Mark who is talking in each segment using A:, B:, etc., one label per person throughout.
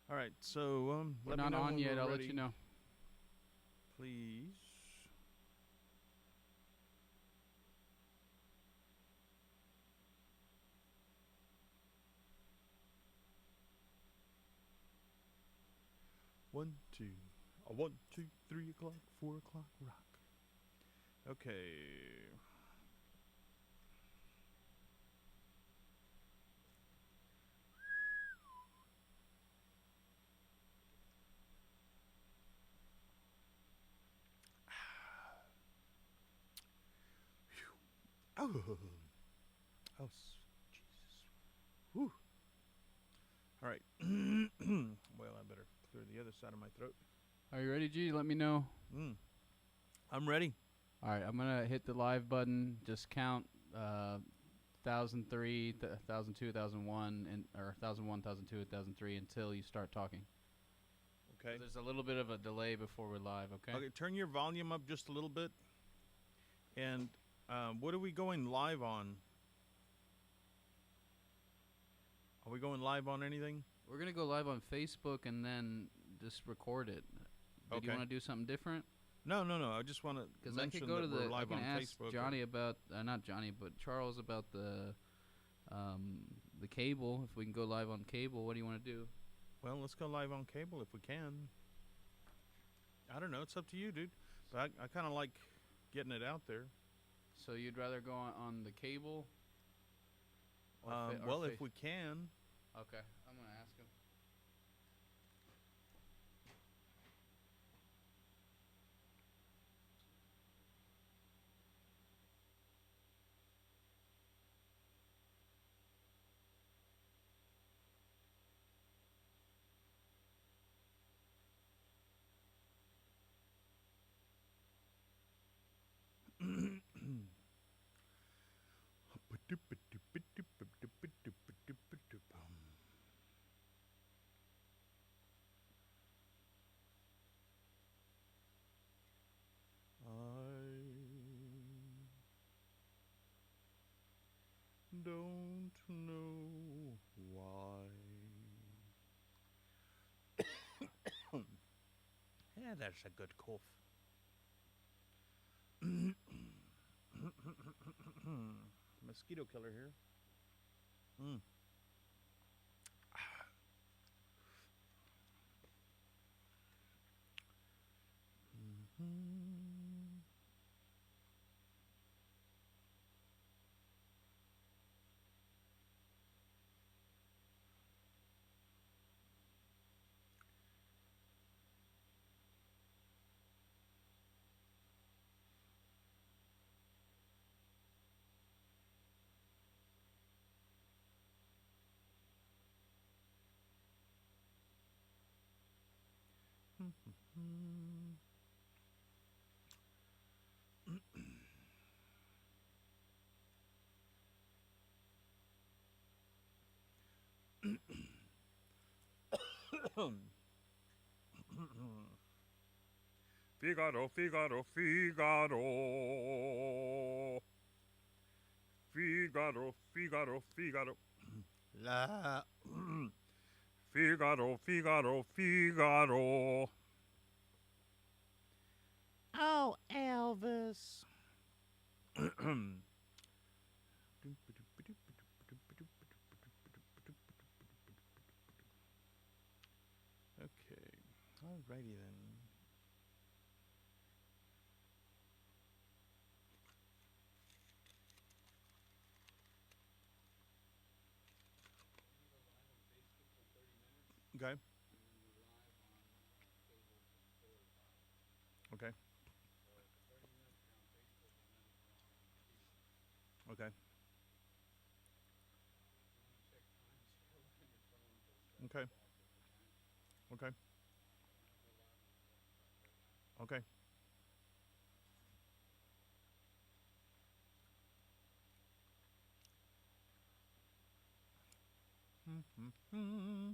A: All right, so
B: We're
A: let me
B: not
A: know
B: on
A: when
B: yet.
A: we're
B: I'll let you
A: ready,
B: know.
A: please. One, two, 1, 2, 3 o'clock, 4 o'clock, rock. Okay. Oh, oh, Jesus. Whew. All right. Well, I better clear the other side of my throat.
B: Are you ready, G? Let me know.
A: Mm, I'm ready.
B: All right, I'm gonna hit the live button. Just count 1003, 1002, 1001, and or 1001, 1002, 1003 until you start talking.
A: Okay.
B: There's a little bit of a delay before we're live. Okay.
A: Okay, turn your volume up just a little bit. And what are we going live on? Are we going live on anything?
B: We're gonna go live on Facebook and then just record it. Did you
A: Okay.
B: want to do something different?
A: No, no, no. I just want to
B: Because I could
A: mention
B: go to
A: that we're
B: the. I
A: live
B: can
A: on
B: ask
A: Facebook.
B: Johnny about not Johnny, but Charles about the cable. If we can go live on cable, what do you want to do?
A: Well, let's go live on cable if we can. I don't know. It's up to you, dude. But I kind of like getting it out there.
B: So you'd rather go on the cable or
A: Well, if we can.
B: Okay, I'm gonna ask him.
A: I don't know why. Yeah, that's a good cough. Mosquito killer here. Mm. Mm-hmm. Figaro, Figaro, Figaro. Figaro, Figaro, Figaro. La. Figaro, Figaro, Figaro. Oh, Elvis. Okay. Alrighty then. Okay. Okay. Okay. Okay. Okay. Okay. Mm-hmm. Mm-hmm.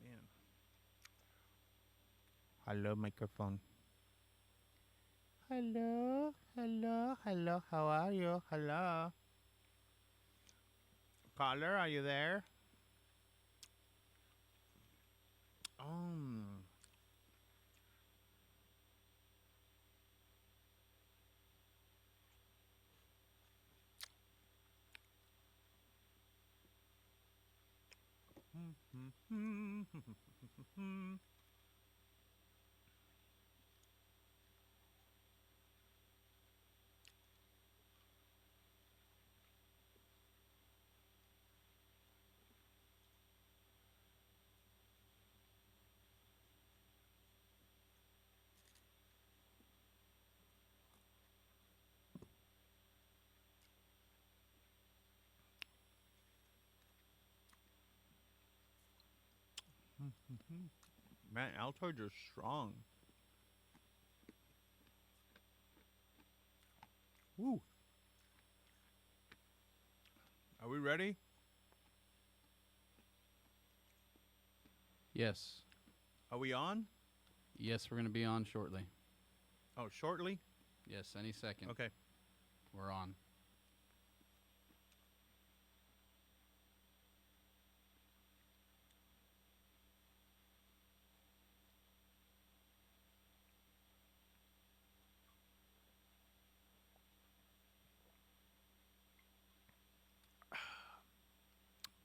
A: Man, I love microphone. hello, hello, hello. How are you? Hello. Caller, are you there? Um. Man, Altoids are strong. Woo. Are we ready?
B: Yes.
A: Are we on?
B: Yes, we're going to be on shortly.
A: Oh, shortly?
B: Yes, any second.
A: Okay.
B: We're on.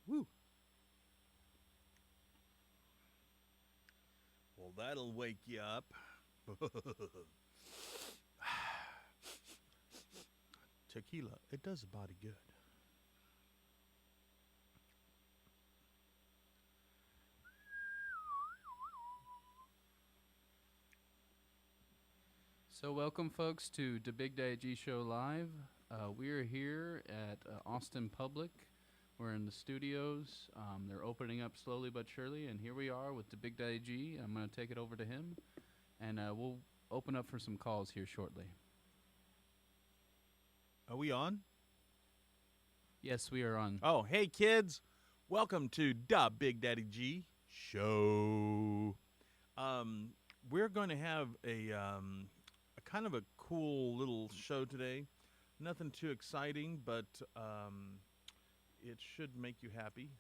A: Woo. Well, that'll wake you up. Tequila, it does the body good.
B: So welcome, folks, to the Big Daddy G Show Live. We are here at Austin Public. We're in the studios. They're opening up slowly but surely, and here we are with the Big Daddy G. I'm going to take it over to him, and we'll open up for some calls here shortly.
A: Are we on?
B: Yes, we are on.
A: Oh, hey, kids. Welcome to the Big Daddy G Show. We're going to have a kind of a cool little show today. Nothing too exciting, but it should make you happy.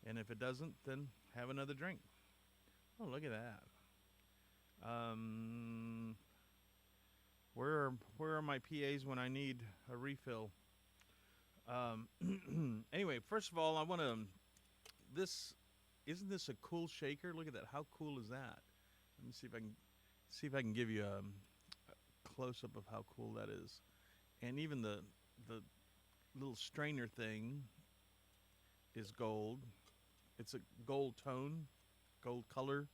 A: And if it doesn't, then have another drink. Oh, look at that. Where are my PAs when I need a refill? Anyway, first of all, I want to. Isn't this a cool shaker? Look at that. How cool is that? Let me see if I can give you a close up of how cool that is. And even the little strainer thing is gold. It's a gold tone, gold color,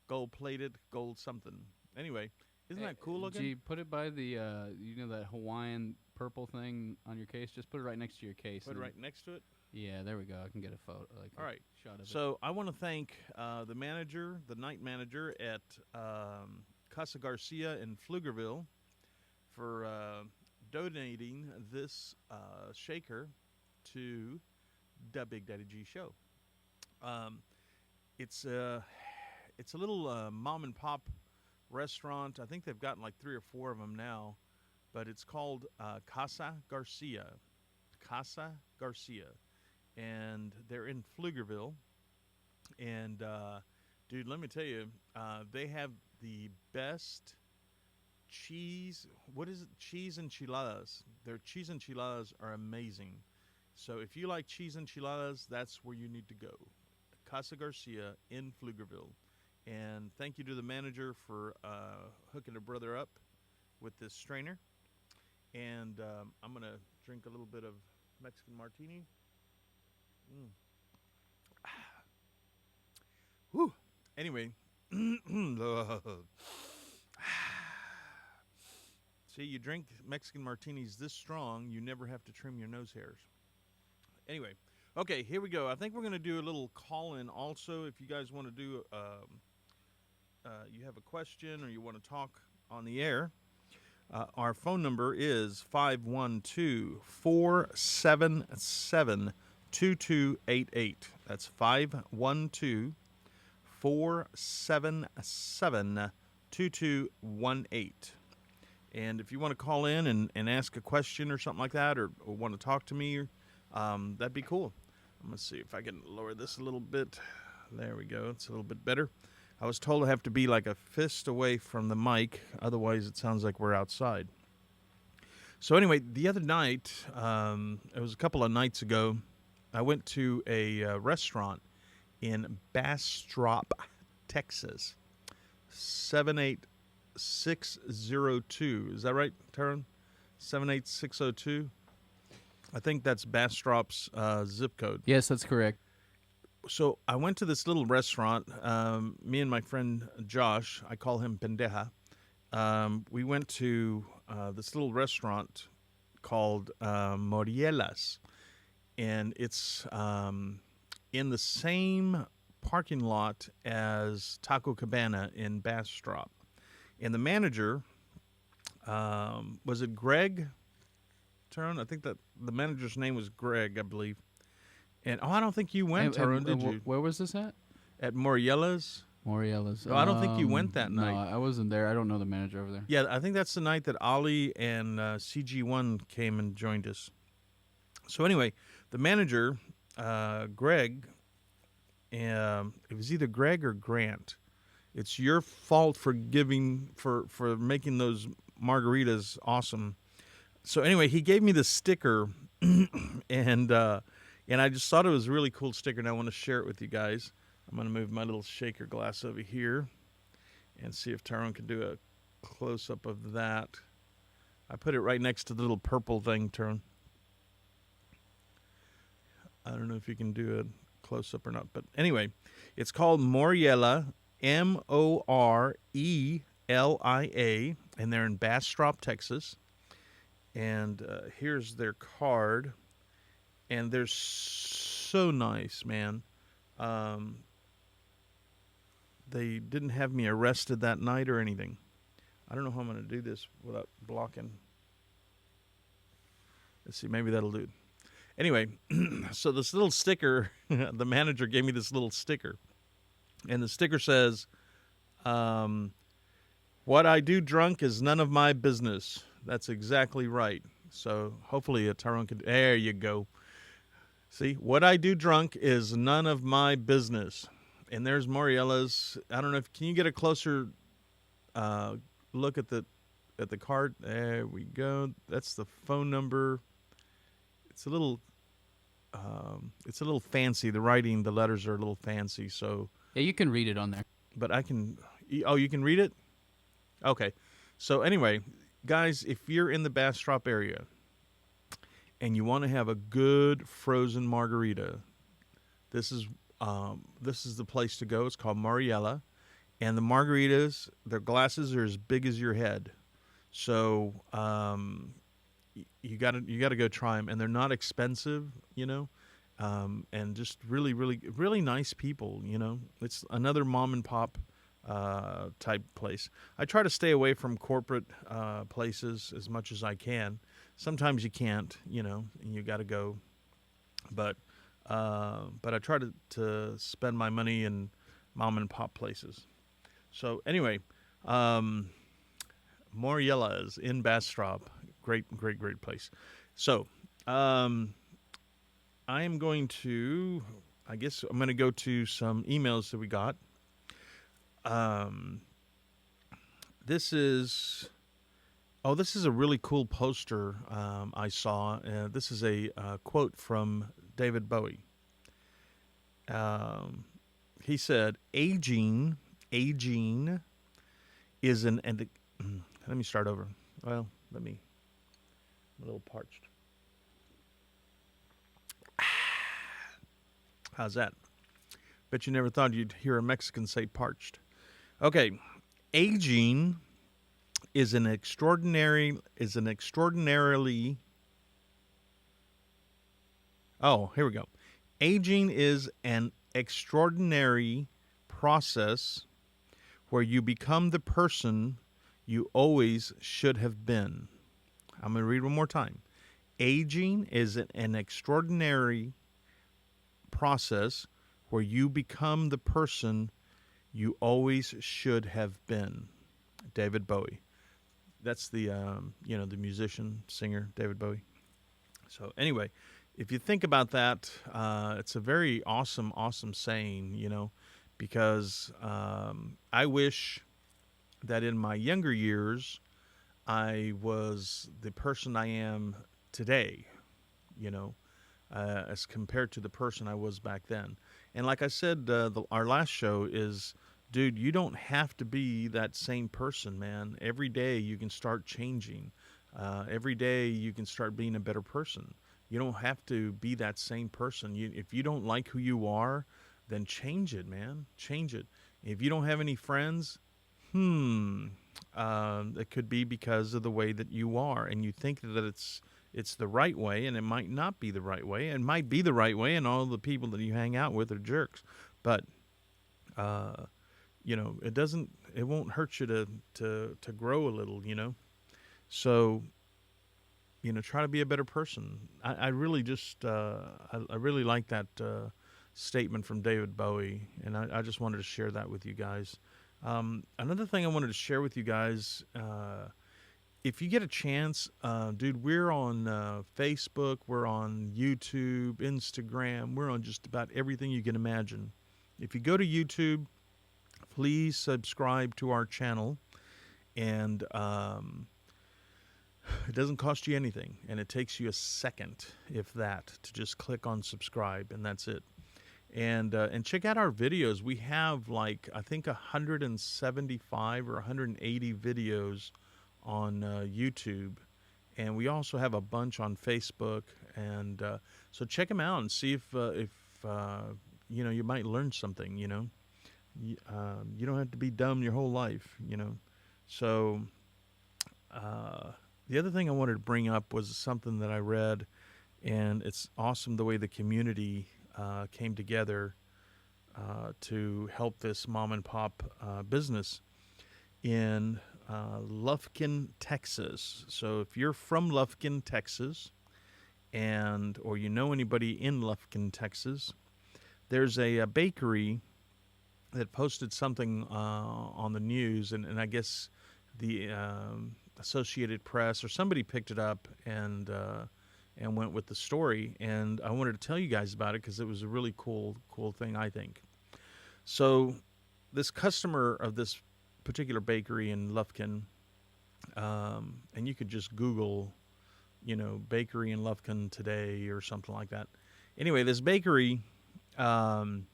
A: gold plated, gold something. Anyway, isn't that cool looking?
B: G, put it by the that Hawaiian purple thing on your case. Just put it right next to your case.
A: Put it right next to it.
B: Yeah, there we go. I can get a photo.
A: All right.
B: Shot of it.
A: So I want to thank the manager, the night manager at Casa Garcia in Pflugerville, for donating this shaker to the Big Daddy G Show. It's a little mom and pop restaurant. I think they've gotten like 3 or 4 of them now, but it's called Casa Garcia. Casa Garcia. And they're in Pflugerville. And, dude, let me tell you, they have the best cheese. What is it? Cheese enchiladas. Their cheese enchiladas are amazing. So if you like cheese enchiladas, that's where you need to go. Casa Garcia in Pflugerville. And thank you to the manager for hooking a brother up with this strainer. And I'm going to drink a little bit of Mexican martini. Whew. Anyway. See, you drink Mexican martinis this strong, you never have to trim your nose hairs. Anyway. Okay, here we go. I think we're going to do a little call-in also. If you guys want to do, you have a question or you want to talk on the air, our phone number is 512-477-2288. That's 512-477-2218. And if you want to call in and ask a question or something like that, or want to talk to me, that'd be cool. I'm going to see if I can lower this a little bit. There we go. It's a little bit better. I was told I have to be like a fist away from the mic. Otherwise, it sounds like we're outside. So anyway, the other night, it was a couple of nights ago, I went to a restaurant in Bastrop, Texas. 78602. Is that right, Taryn? 78602? I think that's Bastrop's zip code.
B: Yes, that's correct.
A: So I went to this little restaurant. Me and my friend Josh, I call him Pendeja. We went to this little restaurant called Morielas, and it's in the same parking lot as Taco Cabana in Bastrop. And the manager, was it Greg? Tyrone? I think that the manager's name was Greg, I believe. And I don't think you went, Tyrone, did you?
B: Where was this at?
A: At Morielas?
B: Morielas.
A: Oh, I don't think you went that night.
B: No, I wasn't there. I don't know the manager over there.
A: Yeah, I think that's the night that Ali and CG1 came and joined us. So anyway, the manager, Greg, it was either Greg or Grant. It's your fault for making those margaritas awesome. So anyway, he gave me this sticker, and I just thought it was a really cool sticker, and I want to share it with you guys. I'm going to move my little shaker glass over here and see if Tyrone can do a close-up of that. I put it right next to the little purple thing, Tyrone. I don't know if you can do a close-up or not, but anyway, it's called Moriela, Morelia, and they're in Bastrop, Texas. And here's their card, and they're so nice, man. They didn't have me arrested that night or anything. I don't know how I'm going to do this without blocking. Let's see, maybe that'll do it. Anyway, so this little sticker, the manager gave me this little sticker. And the sticker says, what I do drunk is none of my business. That's exactly right. So hopefully Tyrone can, there you go. See, what I do drunk is none of my business. And there's Moriella's. I don't know if, can you get a closer look at the card? There we go. That's the phone number. It's a little fancy. The writing, the letters are a little fancy. So
B: yeah, you can read it on there.
A: But I can. Oh, you can read it. Okay. So anyway, guys, if you're in the Bastrop area and you want to have a good frozen margarita, this is the place to go. It's called Moriela, and the margaritas, their glasses are as big as your head. So you gotta go try them, and they're not expensive, and just really, really, really nice people. It's another mom and pop type place. I try to stay away from corporate places as much as I can. Sometimes you can't, and you got to go. But I try to spend my money in mom and pop places. So anyway, Moriella's in Bastrop. Great place. So I guess I'm going to go to some emails that we got. This is a really cool poster I saw. This is a quote from David Bowie. He said, aging is an, and let me start over. Well, I'm a little parched. How's that? Bet you never thought you'd hear a Mexican say parched. Okay, aging is an extraordinarily. Oh, here we go. Aging is an extraordinary process where you become the person you always should have been. I'm going to read one more time. Aging is an extraordinary process where you become the person you always should have been. David Bowie. That's the the musician singer David Bowie. So anyway, if you think about that, it's a very awesome saying, because I wish that in my younger years I was the person I am today, you know, as compared to the person I was back then. And like I said, our last show is, dude, you don't have to be that same person, man. Every day you can start changing. Every day you can start being a better person. You don't have to be that same person. If you don't like who you are, then change it, man. Change it. If you don't have any friends, it could be because of the way that you are, and you think that it's the right way, and it might not be the right way. It might be the right way, and all the people that you hang out with are jerks. But it won't hurt you to grow a little, So try to be a better person. I really just I really like that statement from David Bowie, and I just wanted to share that with you guys. Another thing I wanted to share with you guys, if you get a chance, dude, we're on Facebook, we're on YouTube, Instagram, we're on just about everything you can imagine. If you go to YouTube, please subscribe to our channel, and it doesn't cost you anything, and it takes you a second, if that, to just click on subscribe, and that's it. And check out our videos. We have like I think 175 or 180 videos on YouTube, and we also have a bunch on Facebook. And so check them out and see if you might learn something. You don't have to be dumb your whole life. So the other thing I wanted to bring up was something that I read, and it's awesome the way the community came together to help this mom and pop business in Lufkin, Texas. So if you're from Lufkin, Texas, or you know anybody in Lufkin, Texas, there's a bakery that posted something on the news, and I guess the Associated Press or somebody picked it up and went with the story, and I wanted to tell you guys about it because it was a really cool thing, I think. So this customer of this particular bakery in Lufkin, and you could just Google, bakery in Lufkin today or something like that. Anyway, this bakery, they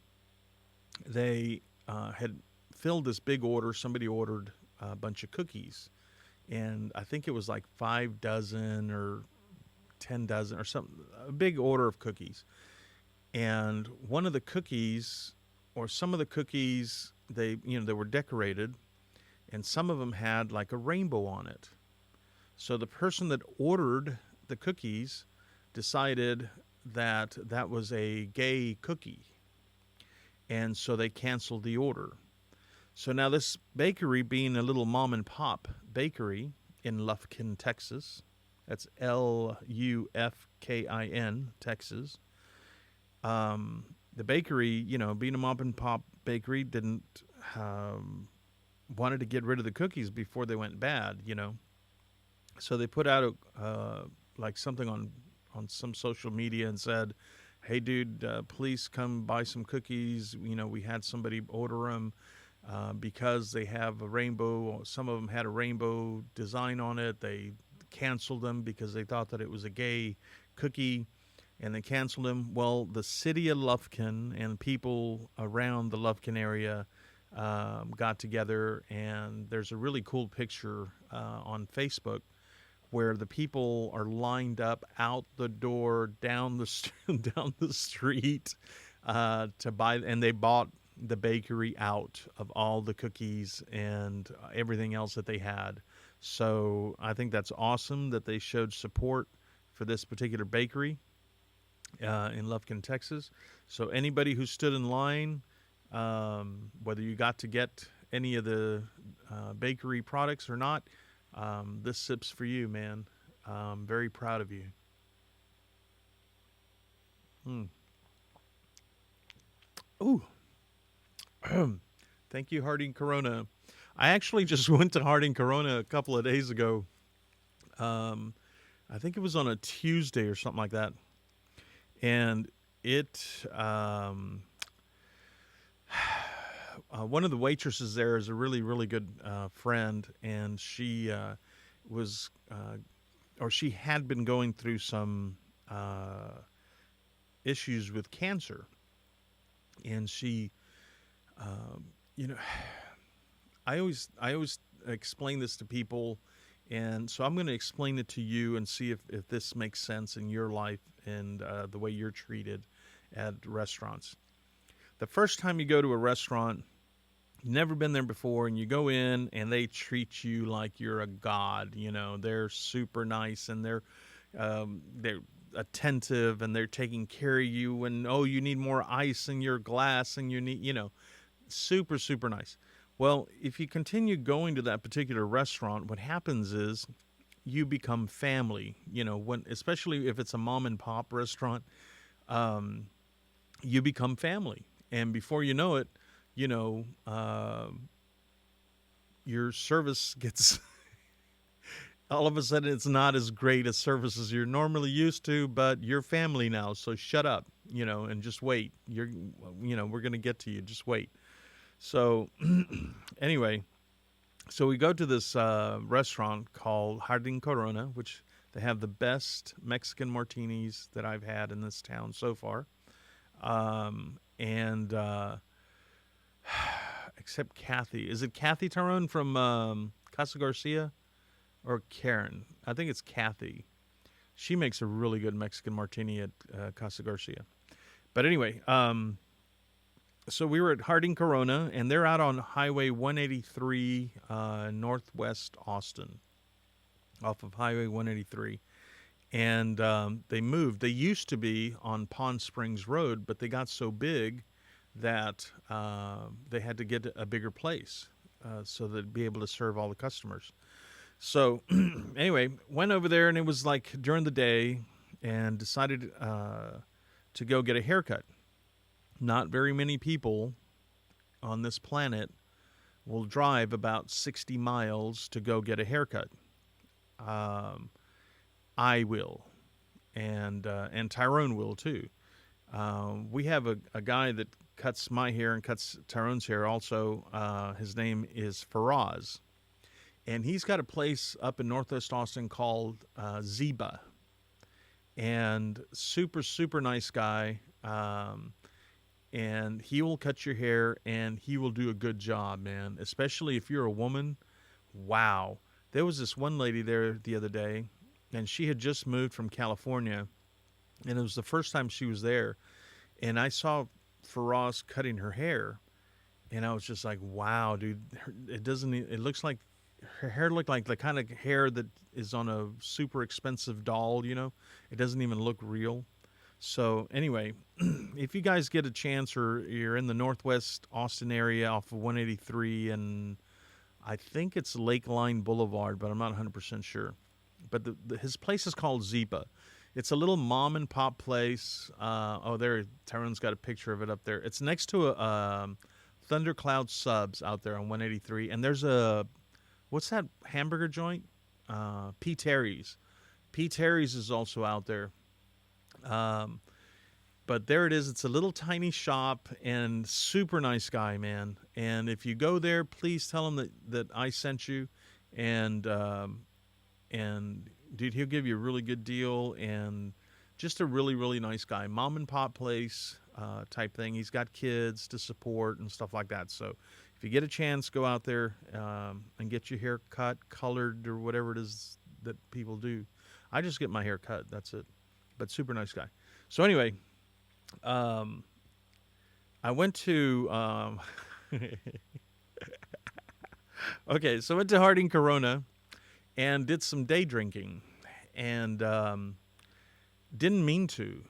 A: had filled this big order. Somebody ordered a bunch of cookies, and I think it was like 5 dozen or 10 dozen or something, a big order of cookies. And one of the cookies, or some of the cookies, they were decorated, and some of them had like a rainbow on it. So the person that ordered the cookies decided that that was a gay cookie, and so they canceled the order. So now this bakery, being a little mom and pop bakery in Lufkin, Texas, that's Lufkin, Texas. The bakery, being a mom and pop bakery, didn't wanted to get rid of the cookies before they went bad, So they put out like something on some social media and said, "Hey, dude, please come buy some cookies. We had somebody order them because they have a rainbow. Some of them had a rainbow design on it. They canceled them because they thought that it was a gay cookie, and they canceled them." Well, the city of Lufkin and people around the Lufkin area got together, and there's a really cool picture on Facebook where the people are lined up out the door, down the street to buy, and they bought the bakery out of all the cookies and everything else that they had. So I think that's awesome that they showed support for this particular bakery in Lufkin, Texas. So anybody who stood in line, whether you got to get any of the bakery products or not, this sip's for you, man. I'm very proud of you. Ooh. Thank you, Harding Corona. I actually just went to Harding Corona a couple of days ago. Um, I think it was on a Tuesday or something like that, and it one of the waitresses there is a really really good friend, and she was or she had been going through some issues with cancer, and she um, you know I always explain this to people, and so I'm going to explain it to you and see if this makes sense in your life and the way you're treated at restaurants. The first time you go to a restaurant, you've never been there before, and you go in and they treat you like you're a god. You know, they're super nice, and they're attentive, and they're taking care of you. And oh, you need more ice in your glass, and you need, super super nice. Well, if you continue going to that particular restaurant, what happens is you become family. When, especially if it's a mom and pop restaurant, um, you become family, and before you know it, you know, your service gets all of a sudden it's not as great as services you're normally used to, but you're family now, so shut up, and just wait. We're gonna get to you. Just wait. So, anyway, so we go to this restaurant called Harding Corona, which they have the best Mexican martinis that I've had in this town so far. And except Kathy. Is it Kathy Tyrone from Casa Garcia or Karen? I think it's Kathy. She makes a really good Mexican martini at Casa Garcia. But anyway, so we were at Harding Corona, and they're out on Highway 183, Northwest Austin, off of Highway 183. And they moved. They used to be on Pond Springs Road, but they got so big that they had to get a bigger place so they'd be able to serve all the customers. So anyway, went over there, and it was like during the day, and decided to go get a haircut. Not very many people on this planet will drive about 60 miles to go get a haircut. Um, I will, and Tyrone will too. We have a guy that cuts my hair and cuts Tyrone's hair also. His name is Faraz, and he's got a place up in Northwest Austin called Ziba, and super super nice guy. And he will cut your hair, and he will do a good job, man. Especially if you're a woman. Wow, there was this one lady there the other day, and she had just moved from California, and it was the first time she was there, and I saw Faraz cutting her hair, and I was just like, wow, dude, it doesn't, it looks like her hair looked like the kind of hair that is on a super expensive doll, it doesn't even look real. So anyway, if you guys get a chance, or you're in the Northwest Austin area off of 183, and I think it's Lakeline Boulevard, but I'm not 100% sure. But his place is called Ziba. It's a little mom and pop place. There, Tyrone's got a picture of it up there. It's next to a Thundercloud Subs out there on 183. And there's what's that hamburger joint? P. Terry's. P. Terry's is also out there. But there it is. It's a little tiny shop, and super nice guy, man. And if you go there, please tell him that I sent you, and dude, he'll give you a really good deal, and just a really really nice guy. Mom and pop place type thing. He's got kids to support and stuff like that. So if you get a chance, go out there and get your hair cut, colored, or whatever it is that people do. I just get my hair cut. That's it. But super nice guy. So anyway, I went to okay, so I went to Harding Corona and did some day drinking, and didn't mean to,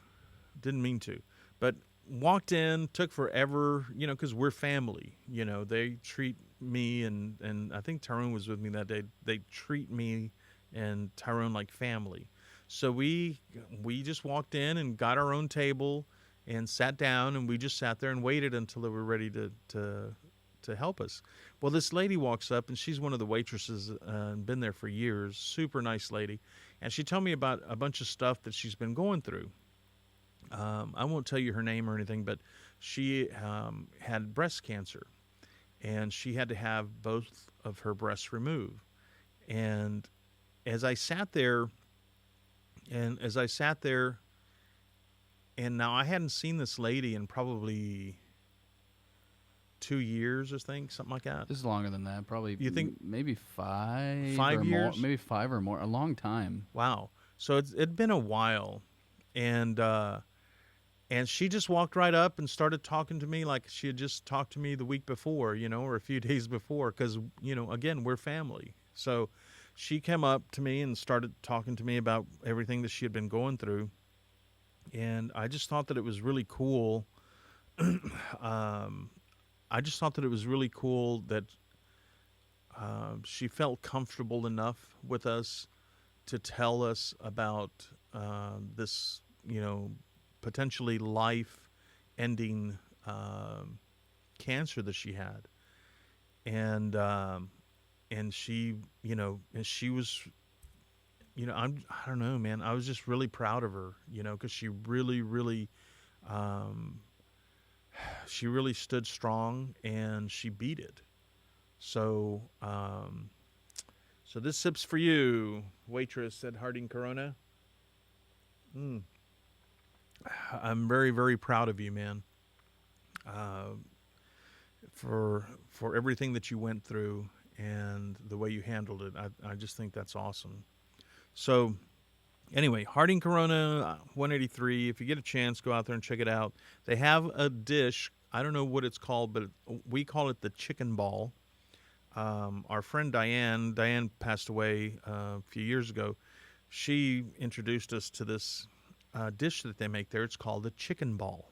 A: but walked in, took forever, because we're family. They treat me, and I think Tyrone was with me that day. They treat me and Tyrone like family. So we just walked in and got our own table and sat down, and we just sat there and waited until they were ready to to help us. Well, this lady walks up, and she's one of the waitresses and been there for years. Super nice lady, and she told me about a bunch of stuff that she's been going through. I won't tell you her name or anything, but she had breast cancer, and she had to have both of her breasts removed. And as I sat there, and as I sat there, and now I hadn't seen this lady in probably 2 years or something like that.
B: This is longer than that. Probably.
A: You think
B: maybe 5?
A: 5
B: or
A: years?
B: More, maybe 5 or more. A long time.
A: Wow. So it'd been a while, and she just walked right up and started talking to me like she had just talked to me the week before, or a few days before, because again, we're family. So she came up to me and started talking to me about everything that she had been going through, and I just thought that it was really cool. I just thought that it was really cool that she felt comfortable enough with us to tell us about this, potentially life-ending cancer that she had, and she, and she was, I don't know, man. I was just really proud of her, because she really, really. She really stood strong, and she beat it. So, so this sip's for you, waitress at Harding Corona. I'm very, very proud of you, man. For everything that you went through and the way you handled it. I just think that's awesome. So, anyway, Harding Corona 183. If you get a chance, go out there and check it out. They have a dish. I don't know what it's called, but we call it the chicken ball. Our friend Diane passed away a few years ago. She introduced us to this dish that they make there. It's called the chicken ball.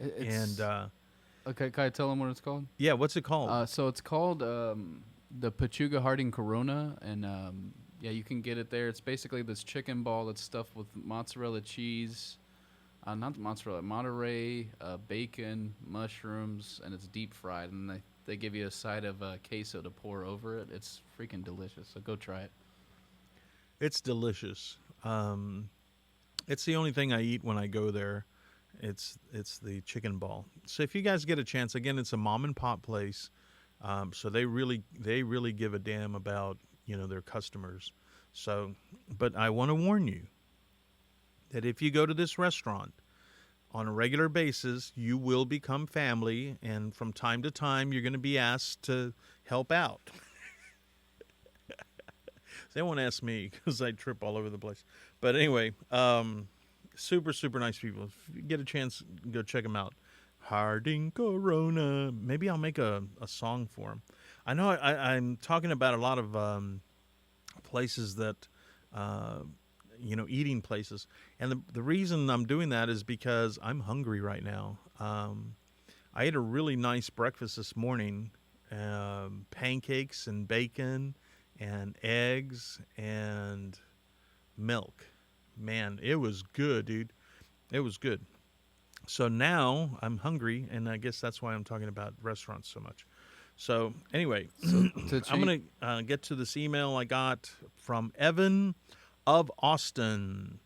B: Okay, can I tell them what it's called?
A: Yeah, what's it called?
B: So it's called the Pechuga Harding Corona, and yeah, you can get it there. It's basically this chicken ball that's stuffed with mozzarella cheese, not mozzarella, Monterey, bacon, mushrooms, and it's deep fried. And they give you a side of queso to pour over it. It's freaking delicious. So go try it.
A: It's delicious. It's the only thing I eat when I go there. It's the chicken ball. So if you guys get a chance, again, it's a mom and pop place. So they really give a damn about their customers. So, but I want to warn you that if you go to this restaurant on a regular basis, you will become family, and from time to time, you're going to be asked to help out. They won't ask me because I trip all over the place. But anyway, super, super nice people. If you get a chance, go check them out. Harding Corona. Maybe I'll make a song for them. I know I'm talking about a lot of places that, eating places. And the reason I'm doing that is because I'm hungry right now. I ate a really nice breakfast this morning, pancakes and bacon and eggs and milk. Man, it was good, dude. It was good. So now I'm hungry, and I guess that's why I'm talking about restaurants so much. So anyway, I'm going to get to this email I got from Evan of Austin.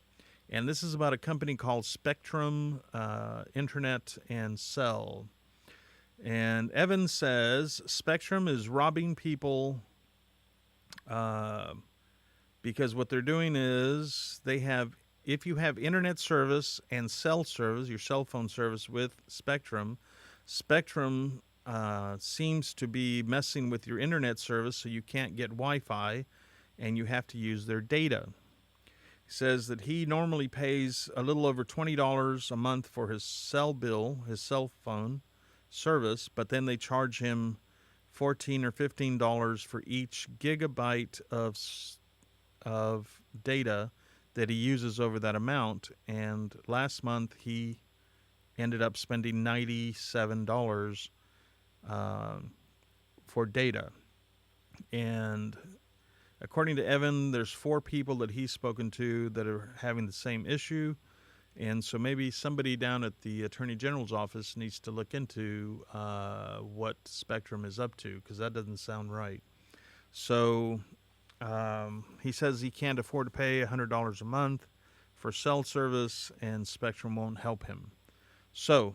A: And this is about a company called Spectrum Internet and Cell. And Evan says, Spectrum is robbing people because what they're doing is if you have internet service and cell service, your cell phone service with Spectrum, Spectrum seems to be messing with your internet service so you can't get Wi-Fi and you have to use their data. He says that he normally pays a little over $20 a month for his cell bill, his cell phone service, but then they charge him $14 or $15 for each gigabyte of data that he uses over that amount. And last month he ended up spending $97 for data. And according to Evan, there's 4 people that he's spoken to that are having the same issue. And so maybe somebody down at the Attorney General's office needs to look into what Spectrum is up to, because that doesn't sound right. So he says he can't afford to pay $100 a month for cell service, and Spectrum won't help him. So,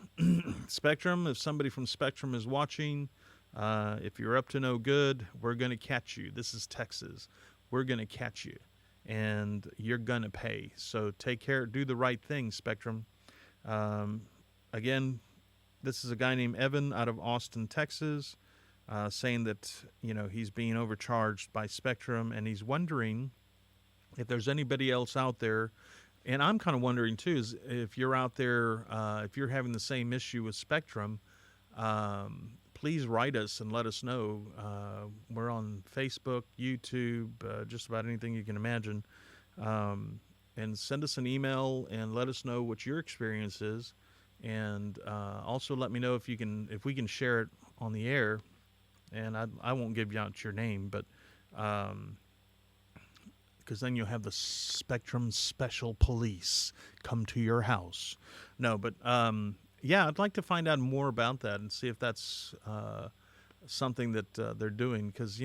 A: Spectrum, if somebody from Spectrum is watching, if you're up to no good, we're going to catch you. This is Texas. We're going to catch you, and you're going to pay. So take care. Do the right thing, Spectrum. Again, this is a guy named Evan out of Austin, Texas, saying that, he's being overcharged by Spectrum, and he's wondering if there's anybody else out there. And I'm kind of wondering, too, is if you're out there, if you're having the same issue with Spectrum, please write us and let us know. We're on Facebook, YouTube, just about anything you can imagine. And send us an email and let us know what your experience is. And also let me know if we can share it on the air. And I won't give you out your name, but because then you'll have the Spectrum Special Police come to your house. No, but yeah, I'd like to find out more about that and see if that's something that they're doing, because,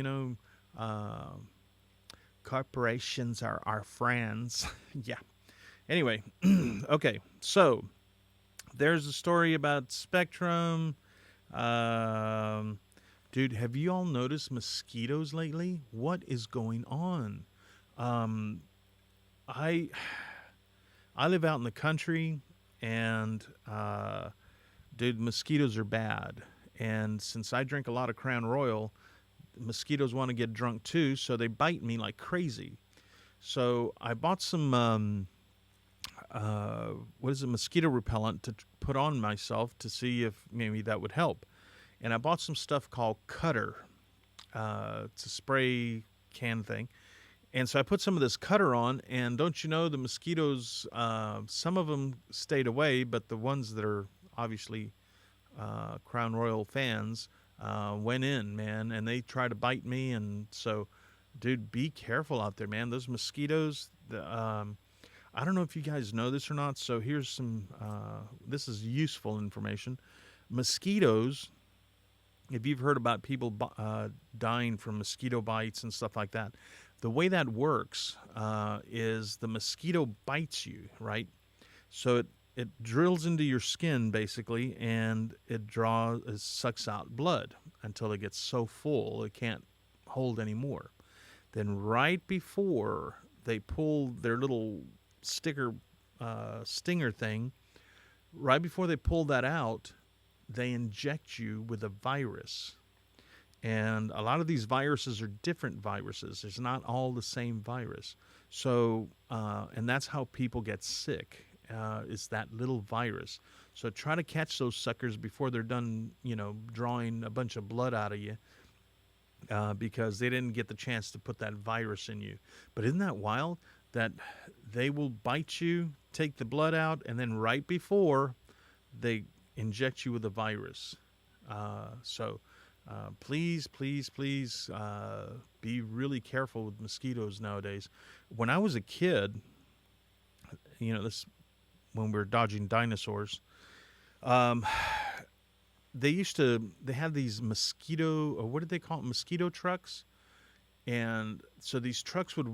A: corporations are our friends. Yeah. Anyway, okay, so there's a story about Spectrum. Dude, have you all noticed mosquitoes lately? What is going on? I live out in the country, and dude, mosquitoes are bad. And since I drink a lot of Crown Royal, mosquitoes want to get drunk too, so they bite me like crazy. So I bought some mosquito repellent to put on myself to see if maybe that would help. And I bought some stuff called Cutter. It's a spray can thing. And so I put some of this Cutter on, and don't you know, the mosquitoes, some of them stayed away, but the ones that are obviously Crown Royal fans went in, man, and they tried to bite me. And so, dude, be careful out there, man. Those mosquitoes, I don't know if you guys know this or not, so here's some, this is useful information. Mosquitoes, if you've heard about people dying from mosquito bites and stuff like that, the way that works is the mosquito bites you, right? So it drills into your skin, basically, and it sucks out blood until it gets so full it can't hold anymore. Then right before they pull their little stinger thing, right before they pull that out, they inject you with a virus. And a lot of these viruses are different viruses. It's not all the same virus. So, and that's how people get sick, is that little virus. So try to catch those suckers before they're done, drawing a bunch of blood out of you, because they didn't get the chance to put that virus in you. But isn't that wild that they will bite you, take the blood out, and then right before they inject you with a virus. So please, please, please be really careful with mosquitoes nowadays. When I was a kid, this when we were dodging dinosaurs, they had these mosquito, or what did they call it, mosquito trucks. And so these trucks would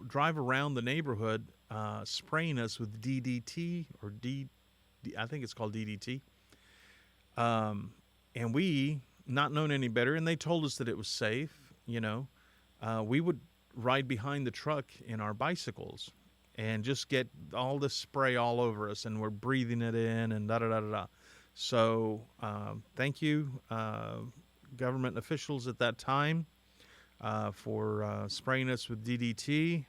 A: drive around the neighborhood spraying us with DDT, or I think it's called DDT. And we, not knowing any better, and they told us that it was safe, we would ride behind the truck in our bicycles and just get all this spray all over us, and we're breathing it in and da-da-da-da-da. So thank you, government officials at that time, for spraying us with DDT.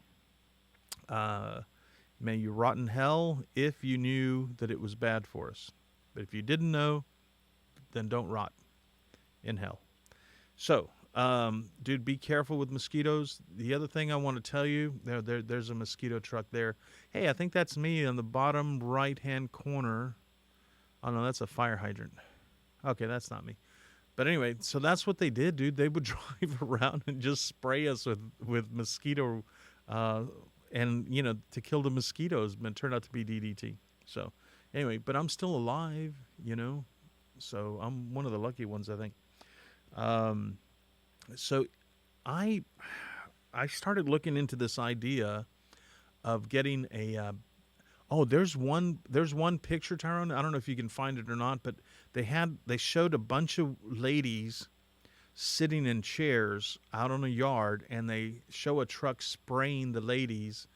A: May you rot in hell if you knew that it was bad for us. But if you didn't know, then don't rot in hell. So, dude, be careful with mosquitoes. The other thing I want to tell you, there's a mosquito truck there. Hey, I think that's me on the bottom right-hand corner. Oh, no, that's a fire hydrant. Okay, that's not me. But anyway, so that's what they did, dude. They would drive around and just spray us with mosquito, and, to kill the mosquitoes, but it turned out to be DDT. So anyway, but I'm still alive, you know. So I'm one of the lucky ones, I think. Um, so I I started looking into this idea of getting a oh, there's one picture, Tyrone. I don't know if you can find it or not, but they showed a bunch of ladies sitting in chairs out on a yard, and they show a truck spraying the ladies.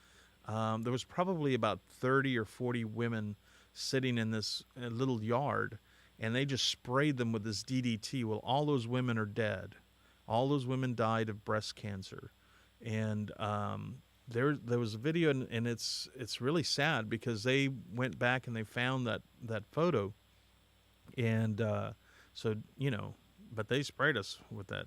A: There was probably about 30 or 40 women sitting in this little yard, and they just sprayed them with this DDT. Well, all those women are dead. All those women died of breast cancer, and there was a video, and it's really sad because they went back and they found that photo, and so but they sprayed us with that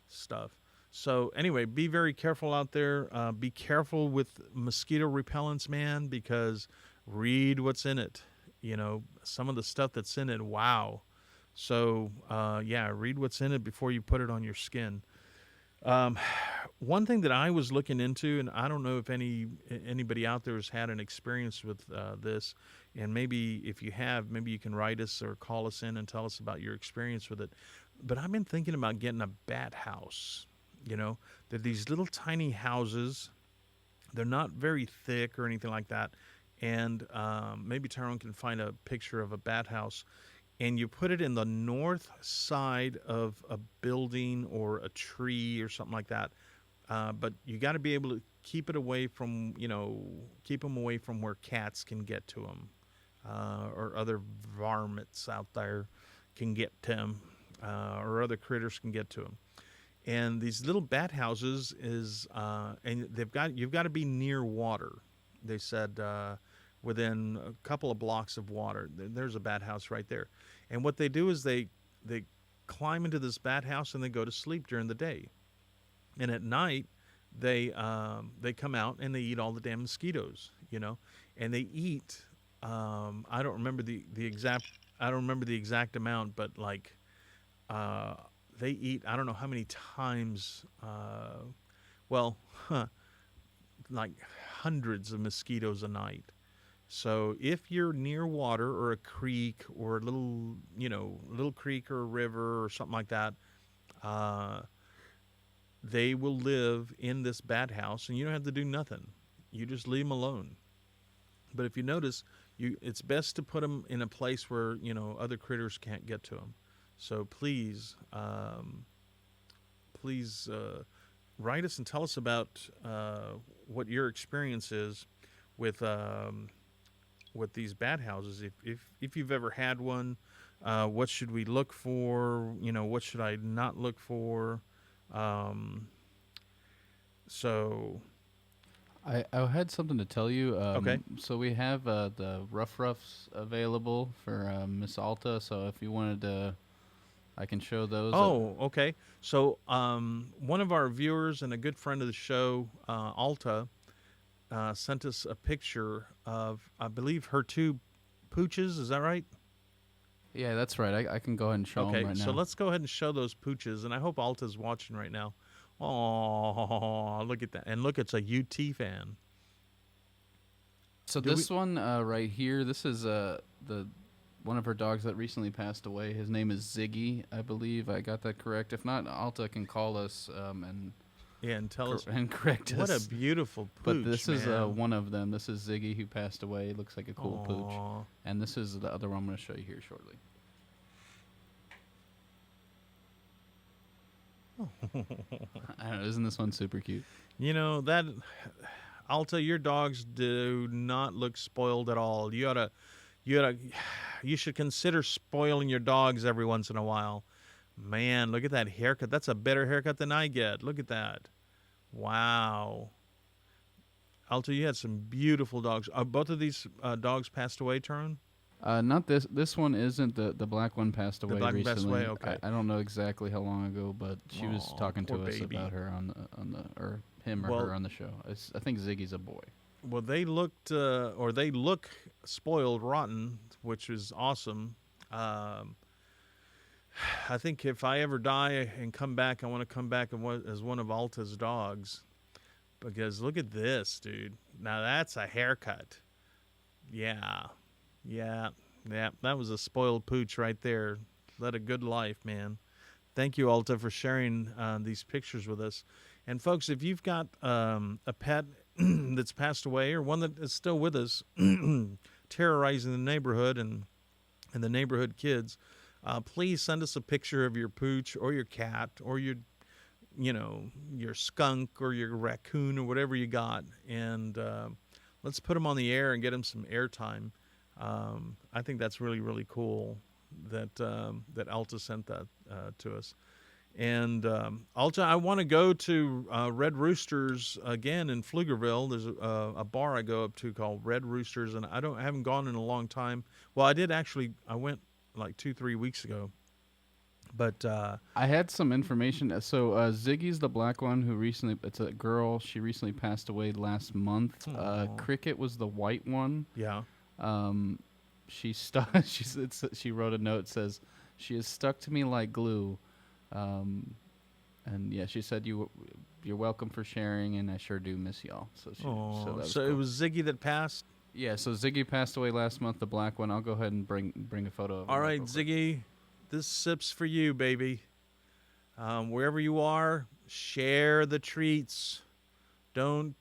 A: stuff. So anyway, be very careful out there. Be careful with mosquito repellents, man, because read what's in it. Some of the stuff that's in it. Wow. So yeah, read what's in it before you put it on your skin. Um, One thing that I was looking into, and I don't know if anybody out there has had an experience with this, and maybe if you have, maybe you can write us or call us in and tell us about your experience with it. But I've been thinking about getting a bat house. They're these little tiny houses. They're not very thick or anything like that. And maybe Tyrone can find a picture of a bat house, and you put it in the north side of a building or a tree or something like that. But you got to be able to keep it away from, keep them away from where cats can get to them, or other varmints out there can get to them, or other critters can get to them. And these little bat houses and you've got to be near water. They said within a couple of blocks of water. There's a bat house right there. And what they do is they climb into this bat house and they go to sleep during the day. And at night, they come out and they eat all the damn mosquitoes, and they eat. I don't remember the exact amount, but like they eat. I don't know how many times. Well, like hundreds of mosquitoes a night. So if you're near water or a creek or a little creek or a river or something like that, they will live in this bat house, and you don't have to do nothing. You just leave them alone. But if you notice, it's best to put them in a place where other critters can't get to them. So please, write us and tell us about what your experience is with these bat houses. If you've ever had one, what should we look for? What should I not look for? So
B: I had something to tell you.
A: Okay.
B: So we have the Rough Roughs available for Miss Alta. So if you wanted to, I can show those.
A: Oh, okay. So one of our viewers and a good friend of the show, Alta, sent us a picture of, I believe, her two pooches. Is that right?
B: Yeah, that's right. I can go ahead and show them right now.
A: Okay, so let's go ahead and show those pooches, and I hope Alta's watching right now. Oh, look at that. And look, it's a UT fan.
B: So this one right here, this is one of her dogs that recently passed away. His name is Ziggy, I believe. I got that correct. If not, Alta can call us
A: and tell us
B: and correct
A: what
B: us.
A: A beautiful pooch.
B: But this
A: man.
B: is one of them. This is Ziggy, who passed away. Looks like a cool pooch. And this is the other one I'm going to show you here shortly. I don't know, isn't this one super cute?
A: That Alta, your dogs do not look spoiled at all. You should consider spoiling your dogs every once in a while. Man, look at that haircut. That's a better haircut than I get. Look at that. Wow. Alta, you had some beautiful dogs. Are both of these dogs passed away, Tyrone?
B: Not this. This one isn't. The black one passed away
A: black one
B: recently.
A: passed away, okay.
B: I don't know exactly how long ago, but she was talking to us
A: baby.
B: about her or him or her on the show. I think Ziggy's a boy.
A: Well, they look spoiled, rotten, which is awesome. I think if I ever die and come back, I want to come back as one of Alta's dogs. Because look at this, dude. Now that's a haircut. Yeah. Yeah, yeah, that was a spoiled pooch right there. Led a good life, man. Thank you, Alta, for sharing these pictures with us. And folks, if you've got a pet that's passed away or one that is still with us, terrorizing the neighborhood and the neighborhood kids, please send us a picture of your pooch or your cat or your skunk or your raccoon or whatever you got, and let's put them on the air and get them some airtime. I think that's really, really cool that Alta sent that to us. And Alta, I want to go to Red Roosters again in Pflugerville. There's a bar I go up to called Red Roosters, and I haven't gone in a long time. Well, I did actually. I went like 2-3 weeks ago, but
B: I had some information. So Ziggy's the black one who recently. It's a girl. She recently passed away last month.
A: Aw.
B: Cricket was the white one.
A: yeah.
B: She stuck. She wrote a note says she is stuck to me like glue. And yeah, she said you're welcome for sharing, and I sure do miss y'all. So she,
A: Oh,
B: so, that was
A: so it
B: cool.
A: was Ziggy that passed.
B: Yeah, so Ziggy passed away last month, the black one. I'll go ahead and bring a photo of him
A: All
B: up
A: right,
B: real quick.
A: Ziggy, this sip's for you, baby. Wherever you are, share the treats. Don't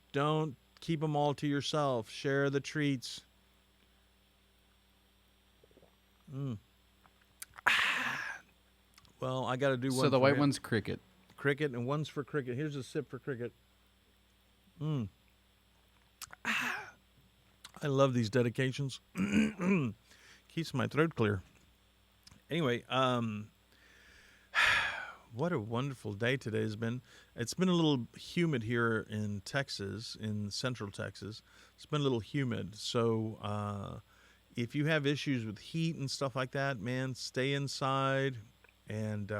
A: keep them all to yourself. Share the treats. Well, I got to do one.
B: So the
A: for
B: white
A: him.
B: one's Cricket.
A: Cricket, and one's for Cricket. Here's a sip for Cricket. I love these dedications. Keeps my throat clear. Anyway, what a wonderful day today has been. It's been a little humid here in Texas, in central Texas. It's been a little humid. So if you have issues with heat and stuff like that, man, stay inside and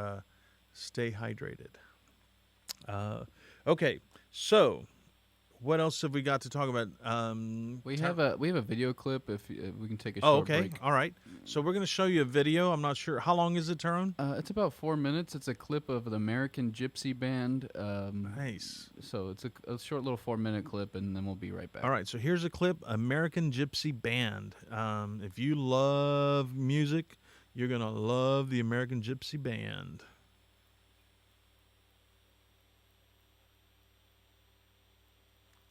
A: stay hydrated. Okay, so what else have we got to talk about?
B: We have a video clip. If we can take a
A: Oh,
B: short
A: okay.
B: break.
A: All right. So we're going to show you a video. I'm not sure. How long is it, Tyrone?
B: It's about 4 minutes. It's a clip of the American Gypsy Band.
A: Nice.
B: So it's a short little 4-minute clip, and then we'll be right back.
A: All right. So here's a clip, American Gypsy Band. If you love music, you're going to love the American Gypsy Band.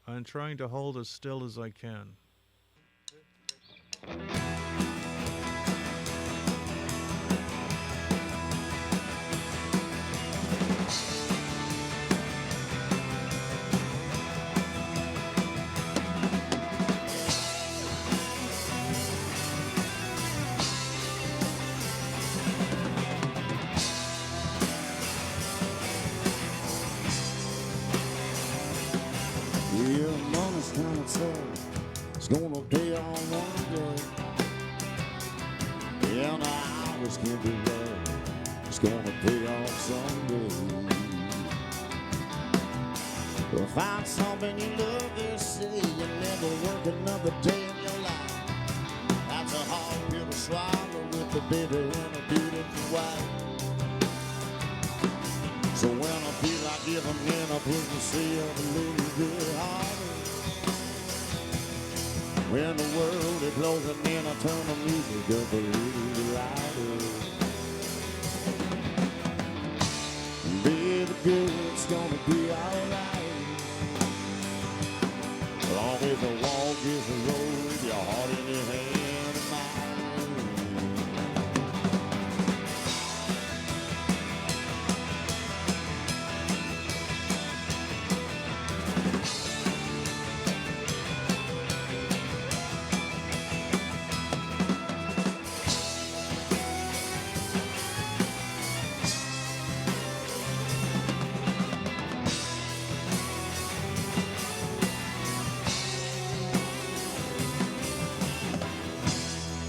A: I'm trying to hold as still as I can.
C: Yeah, money's kind of tough. It's gonna pay on one day. And the hours can be rough. It's gonna pay off someday. Well, find something you love, they say. You never work another day in your life. That's a hard pill to swallow with a baby and a beautiful wife. So when I feel like giving in, I push myself a little bit harder. When the world is closing in, I turn the music up a little louder. Baby girl, it's gonna be alright. Long as the walk is the road, your heart in your hand and mine.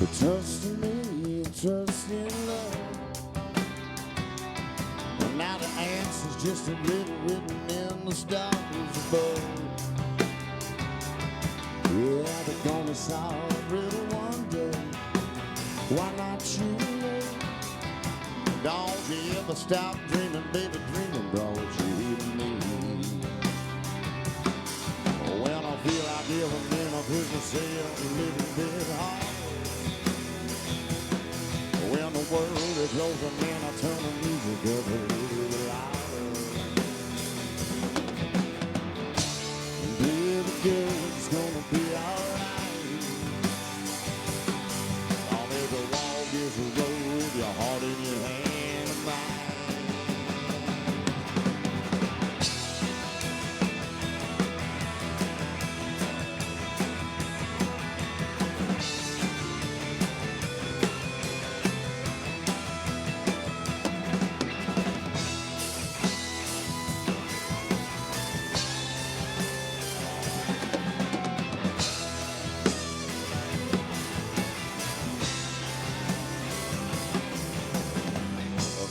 C: But trust in me, trust in love. And now the answer's just a little written in the stars above. Yeah, they're gonna solve it really one day. Why not you and me? Don't you ever stop dreaming, baby, dreaming brought you to me. When I feel like giving in, I push myself a little bit harder. world is yours, and then I turn the music up a little louder. Baby girl, it's gonna be alright. All every walk is a road with your heart in your hand and mine.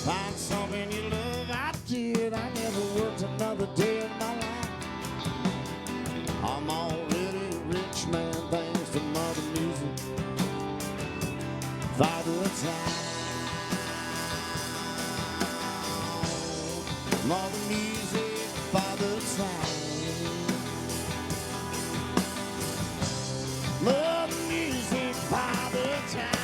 C: Find something you love, I did. I never worked another day in my life. I'm already a rich man thanks to Mother Music. Father Time. Mother Music, Father Time. Mother Music, Father Time.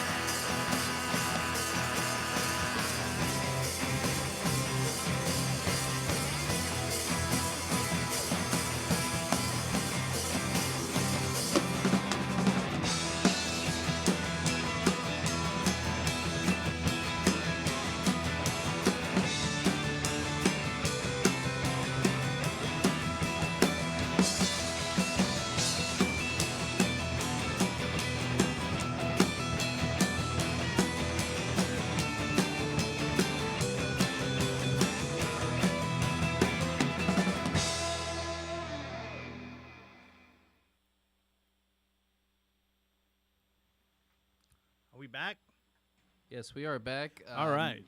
A: Are we back?
B: Yes, we are back.
A: All right.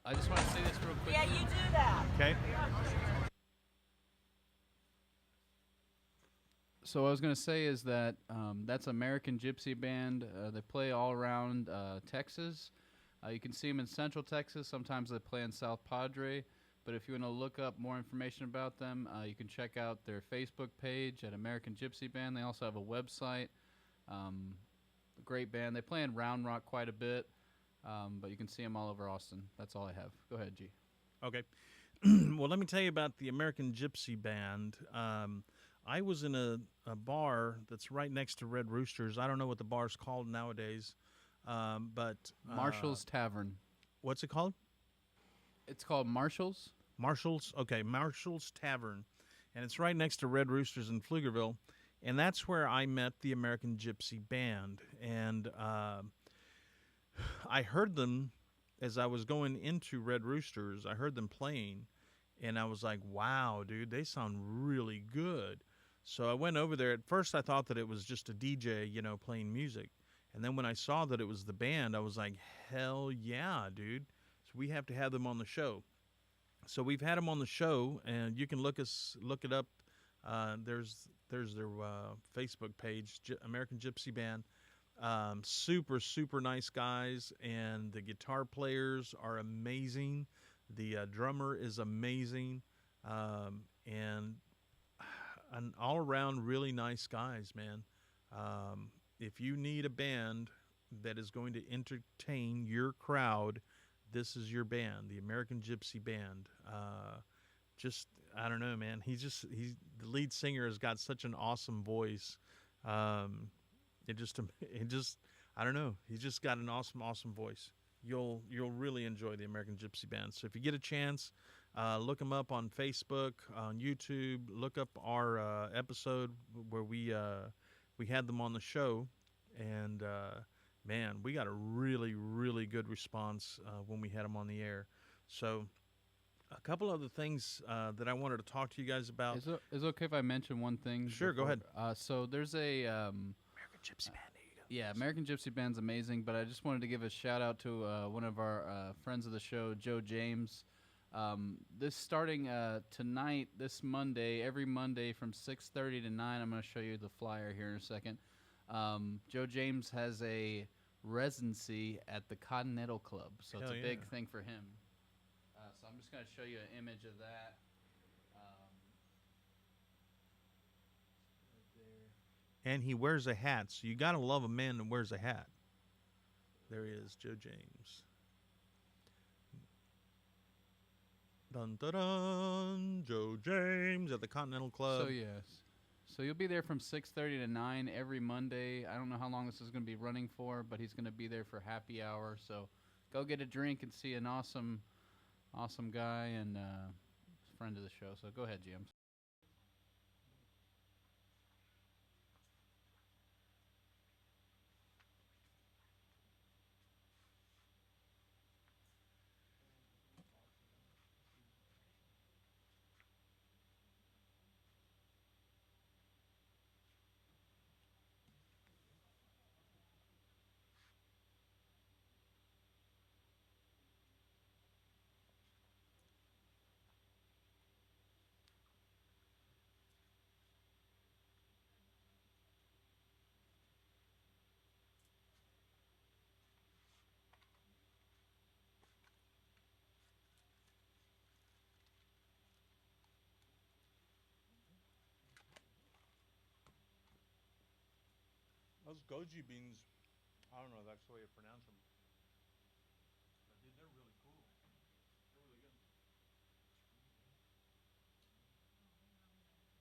B: I just want to say this real quick.
D: Yeah, you do that.
A: Okay.
B: So what I was going to say is that that's American Gypsy Band. They play all around Texas. You can see them in Central Texas. Sometimes they play in South Padre. But if you want to look up more information about them, you can check out their Facebook page at American Gypsy Band. They also have a website. Great band. They play in Round Rock quite a bit, but you can see them all over Austin. That's all I have. Go ahead, G.
A: Okay. Well, let me tell you about the American Gypsy Band. I was in a bar that's right next to Red Roosters. I don't know what the bar's called nowadays, but
B: Marshall's Tavern.
A: What's it called?
B: It's called Marshall's.
A: Marshall's. Okay, Marshall's Tavern, and it's right next to Red Roosters in Pflugerville, and that's where I met the American Gypsy Band. And I heard them as I was going into Red Roosters. I heard them playing, and I was like, "Wow, dude, they sound really good." So I went over there. At first, I thought that it was just a DJ, playing music. And then when I saw that it was the band, I was like, hell yeah, dude. So we have to have them on the show. So we've had them on the show, and you can look it up. There's their Facebook page, American Gypsy Band. Super, super nice guys, and the guitar players are amazing. The drummer is amazing, and an all-around really nice guys, man. If you need a band that is going to entertain your crowd, this is your band, the American Gypsy Band. I don't know, man. He's the lead singer has got such an awesome voice. I don't know. He's just got an awesome voice. You'll really enjoy the American Gypsy Band. So if you get a chance, look them up on Facebook, on YouTube. Look up our episode where we had them on the show, and man, we got a really, really good response when we had them on the air. So a couple other things that I wanted to talk to you guys about.
B: Is it okay if I mention one thing?
A: Sure, go ahead.
B: So there's a
A: American Gypsy Band. There you go.
B: Yeah, American Gypsy Band's amazing, but I just wanted to give a shout out to one of our friends of the show, Joe James. This starting tonight, this Monday, every Monday from 6:30 to 9. I'm going to show you the flyer here in a second. Joe James has a residency at the Continental Club, so it's a big thing for him. So I'm just going to show you an image of that. Right there.
A: And he wears a hat, so you got to love a man that wears a hat. There he is, Joe James. Dun, dun, dun, Joe James at the Continental Club.
B: So yes. So you'll be there from 6:30 to 9 every Monday. I don't know how long this is going to be running for, but he's going to be there for happy hour. So go get a drink and see an awesome guy and friend of the show. So go ahead, James.
A: Those goji beans, I don't know if that's the way you pronounce them. But dude, they're really cool. They're really good.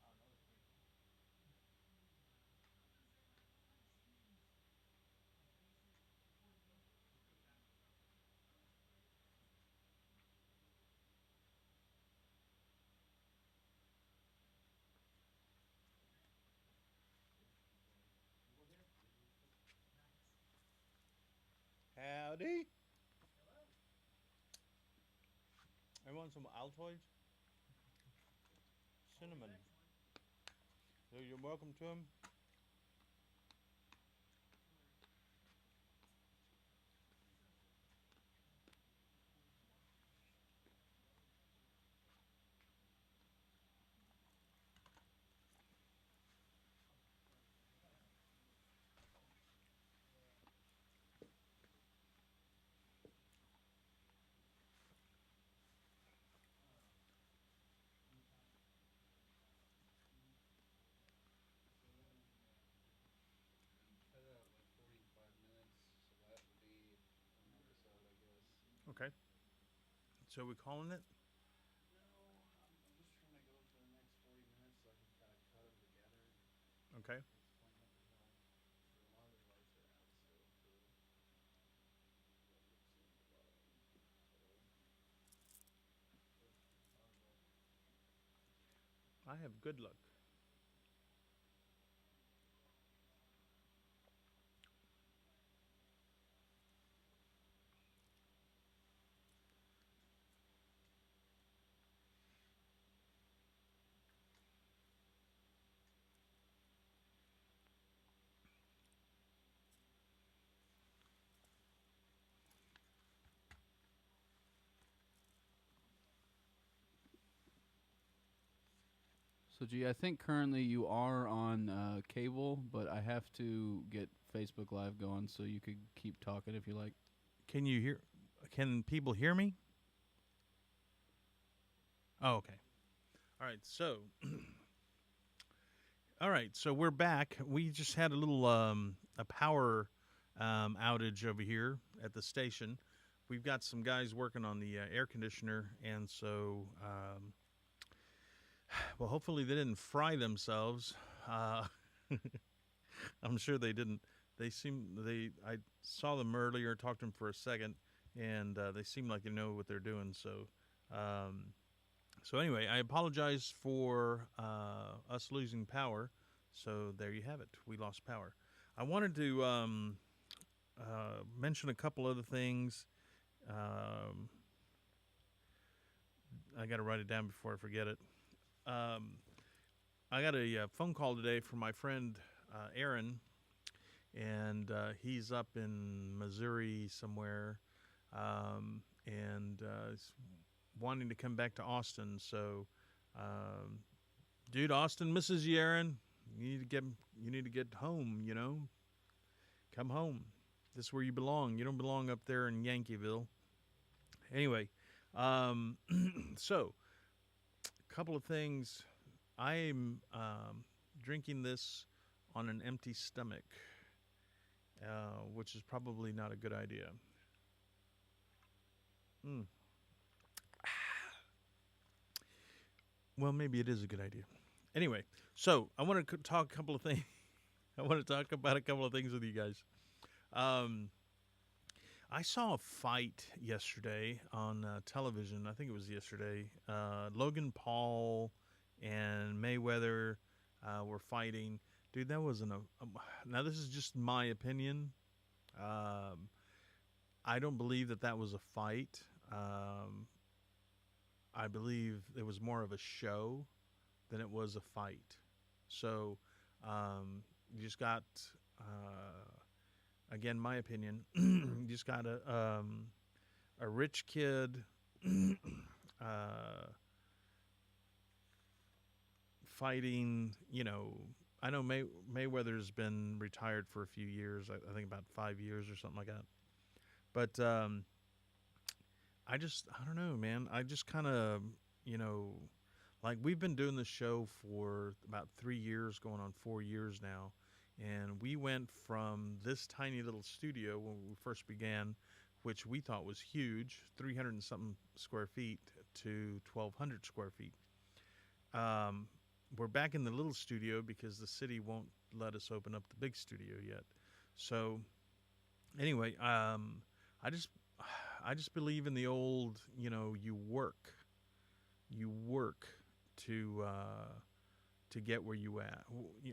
A: Oh, that was pretty cool. Howdy. I want some Altoids. Cinnamon. So you're welcome to them.
B: Cut out like 45 minutes, so that would be an episode, I guess.
A: Okay. So we calling it?
B: No, I'm just trying to go for the next 40 minutes so I can kind of cut them together.
A: Okay.
B: Explain what the hell. So a lot of the lights are out still for what you'll see at the bottom.
A: I have good luck.
B: So, G, I think currently you are on cable, but I have to get Facebook Live going, so you could keep talking if you like.
A: Can you hear? Can people hear me? Oh, okay. All right. So, all right. So we're back. We just had a little a power outage over here at the station. We've got some guys working on the air conditioner, and so well, hopefully they didn't fry themselves. I'm sure they didn't. I saw them earlier, talked to them for a second, and they seem like they know what they're doing. So anyway, I apologize for us losing power. So there you have it. We lost power. I wanted to mention a couple other things. I got to write it down before I forget it. I got a phone call today from my friend Aaron, and he's up in Missouri somewhere, and is wanting to come back to Austin. So, dude, Austin misses you, Aaron. You need to get home. You know, come home. This is where you belong. You don't belong up there in Yankeeville. Anyway, so a couple of things. I'm drinking this on an empty stomach, which is probably not a good idea. Well, maybe it is a good idea. Anyway, so I want to talk a couple of things. I want to talk about a couple of things with you guys. Um, I saw a fight yesterday on television. I think it was yesterday. Logan Paul and Mayweather were fighting. Dude, that wasn't now, this is just my opinion. Um, I don't believe that that was a fight. Um, I believe it was more of a show than it was a fight. So you just got, again, my opinion, you just got a rich kid uh, fighting, I know Mayweather's been retired for a few years, I think about 5 years or something like that. But I don't know, man. I just kind of, you know, like we've been doing this show for about 3 years, going on 4 years now. And we went from this tiny little studio when we first began, which we thought was huge, 300 and something square feet, to 1,200 square feet. Um, we're back in the little studio because the city won't let us open up the big studio yet. So anyway, I just I just believe in the old, you work to get where you at,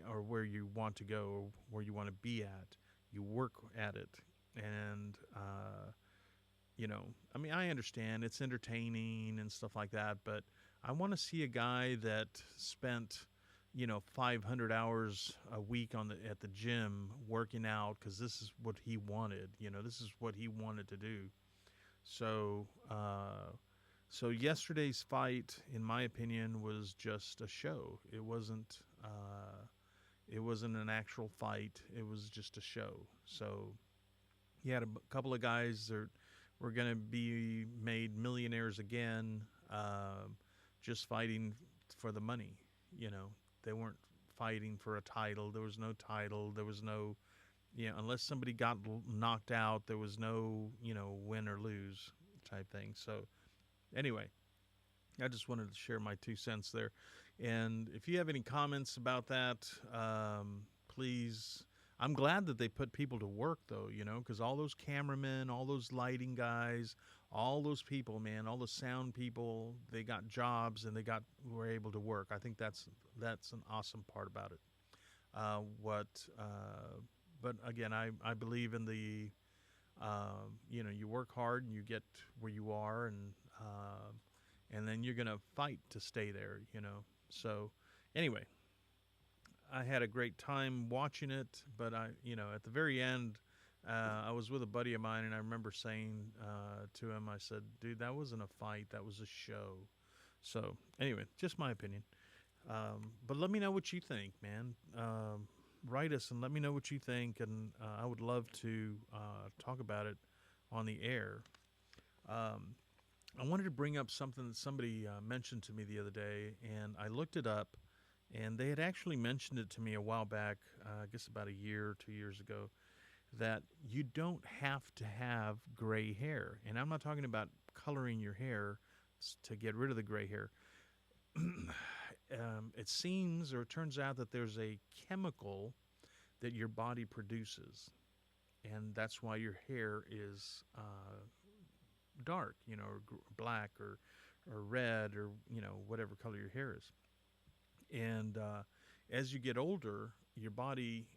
A: or where you want to go, or where you want to be at. You work at it, and I mean, I understand it's entertaining and stuff like that, but I want to see a guy that spent 500 hours a week at the gym working out because this is what he wanted. This is what he wanted to do. So, so yesterday's fight, in my opinion, was just a show. It wasn't an actual fight. It was just a show. So, you had a couple of guys that were going to be made millionaires again, just fighting for the money. They weren't fighting for a title. There was no title. There was no, unless somebody got knocked out, there was no, win or lose type thing. So, anyway, I just wanted to share my 2 cents there. And if you have any comments about that, please. I'm glad that they put people to work, though, because all those cameramen, all those lighting guys, all those people, man, all the sound people, they got jobs and were able to work. I think that's an awesome part about it. But again, I believe in the, you work hard and you get where you are, and then you're gonna fight to stay there. So anyway, I had a great time watching it, but at the very end, I was with a buddy of mine, and I remember saying to him, I said, "Dude, that wasn't a fight. That was a show." So anyway, just my opinion. But let me know what you think, man. Write us and let me know what you think, and I would love to talk about it on the air. I wanted to bring up something that somebody mentioned to me the other day, and I looked it up, and they had actually mentioned it to me a while back, I guess about a year or 2 years ago, that you don't have to have gray hair. And I'm not talking about coloring your hair to get rid of the gray hair. It seems, or it turns out, that there's a chemical that your body produces, and that's why your hair is dark, or black, or red, or whatever color your hair is. And as you get older, your body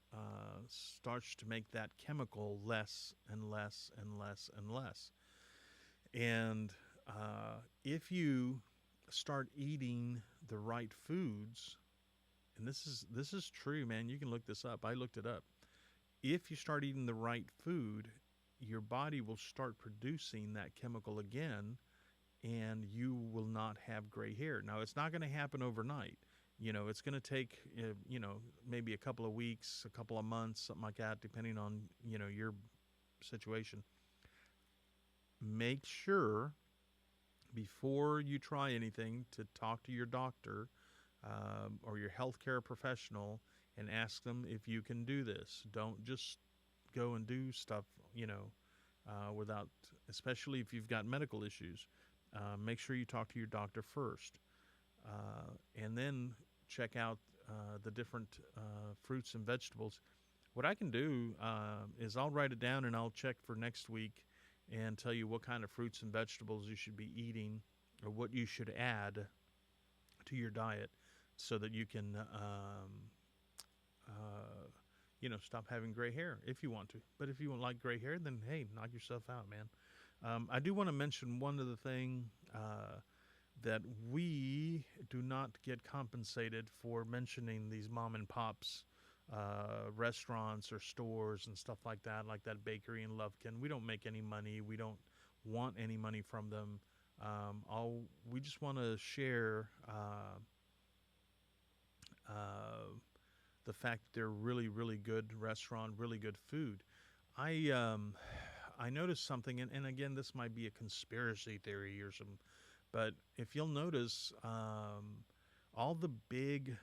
A: starts to make that chemical less and less and less and less. And if you start eating the right foods, and this is true, man. You can look this up. I looked it up. If you start eating the right food, your body will start producing that chemical again, and you will not have gray hair. Now, it's not going to happen overnight. It's going to take, maybe a couple of weeks, a couple of months, something like that, depending on, your situation. Make sure before you try anything to talk to your doctor or your healthcare professional and ask them if you can do this. Don't just go and do stuff, without, especially if you've got medical issues. Make sure you talk to your doctor first. and then check out the different fruits and vegetables. What I can do is I'll write it down and I'll check for next week and tell you what kind of fruits and vegetables you should be eating or what you should add to your diet so that you can, stop having gray hair if you want to. But if you don't like gray hair, then hey, knock yourself out, man. I do want to mention one other thing that we do not get compensated for mentioning these mom and pops restaurants or stores and stuff like that bakery in Lufkin. We don't make any money. We don't want any money from them. We just want to share the fact that they're really, really good restaurant, really good food. I noticed something, and again, this might be a conspiracy theory or some, but if you'll notice, all the big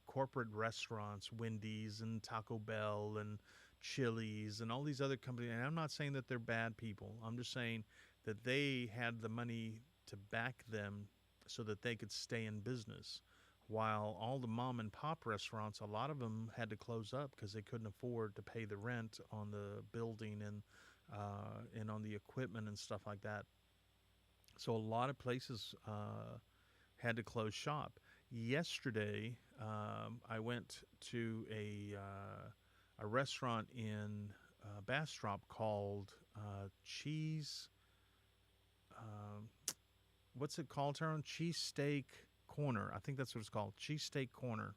A: corporate restaurants, Wendy's and Taco Bell and Chili's and all these other companies, and I'm not saying that they're bad people. I'm just saying that they had the money to back them so that they could stay in business. While all the mom and pop restaurants, a lot of them had to close up because they couldn't afford to pay the rent on the building and on the equipment and stuff like that. So a lot of places had to close shop. Yesterday, I went to a restaurant in Bastrop called Cheese. What's it called, Tyrone? Cheesesteak Corner. I think that's what it's called. Cheesesteak Corner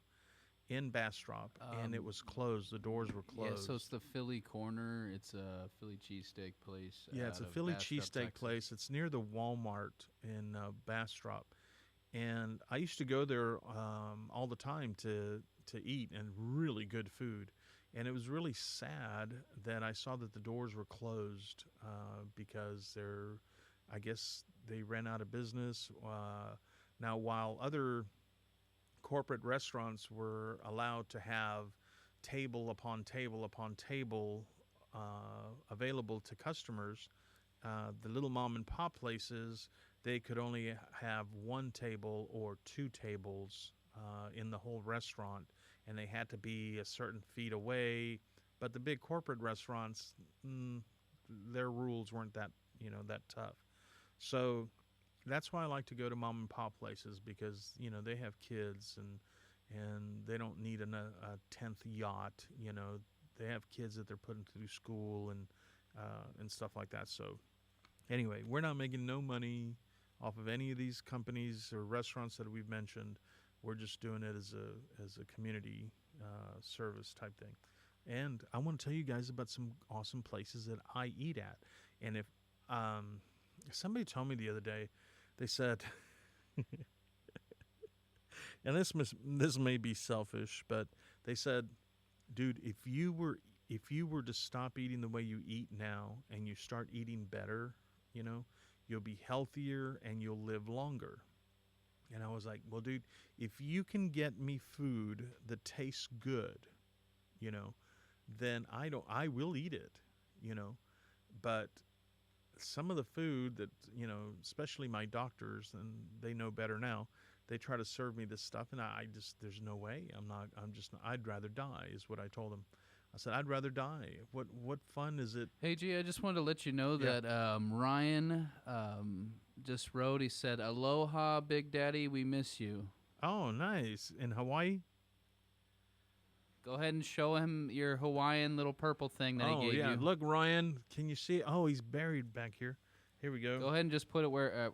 A: in Bastrop, and it was closed. The doors were closed.
B: Yeah, so it's the Philly Corner. It's a Philly cheesesteak place.
A: Yeah, it's a Philly cheesesteak place. It's near the Walmart in Bastrop. And I used to go there all the time to eat, and really good food. And it was really sad that I saw that the doors were closed because I guess they ran out of business. Now, while other corporate restaurants were allowed to have table upon table upon table available to customers, the little mom and pop places, they could only have one table or two tables in the whole restaurant, and they had to be a certain feet away. But the big corporate restaurants, their rules weren't that tough. So that's why I like to go to mom and pop places, because they have kids and they don't need a 10th yacht. They have kids that they're putting through school and stuff like that. So anyway, we're not making no money off of any of these companies or restaurants that we've mentioned. We're just doing it as a community service type thing. And I want to tell you guys about some awesome places that I eat at. And if somebody told me the other day, they said, and this may be selfish, but they said, dude, if you were to stop eating the way you eat now and you start eating better, you'll be healthier and you'll live longer. And I was like, well, dude, if you can get me food that tastes good, then I will eat it, but some of the food that, especially my doctors, and they know better now, they try to serve me this stuff, and there's no way. I'd rather die, is what I told them. I said, I'd rather die. What fun is it?
B: Hey, G, I just wanted to let you know that Ryan just wrote. He said, "Aloha, Big Daddy, we miss you."
A: Oh, nice. In Hawaii?
B: Go ahead and show him your Hawaiian little purple thing that he gave you.
A: Look, Ryan, can you see? Oh, he's buried back here. Here we go.
B: Go ahead and just put it where,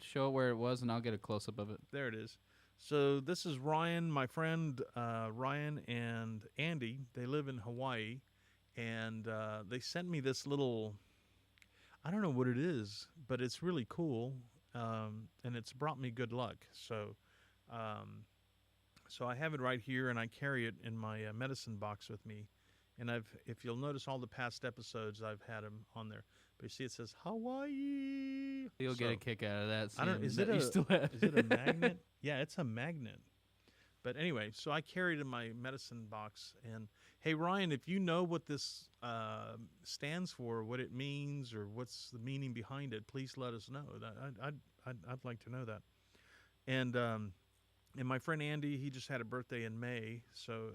B: show it where it was, and I'll get a close-up of it.
A: There it is. So this is Ryan, my friend Ryan and Andy. They live in Hawaii, and they sent me this little, I don't know what it is, but it's really cool, and it's brought me good luck. So I have it right here, and I carry it in my medicine box with me. And if you'll notice all the past episodes, I've had them on there. But you see, it says Hawaii.
B: You'll get a kick out of that.
A: I don't. Is it a magnet? Yeah, it's a magnet. But anyway, so I carry it in my medicine box. And hey, Ryan, if you know what this stands for, what it means, or what's the meaning behind it, please let us know. I'd like to know that. And my friend Andy, he just had a birthday in May, so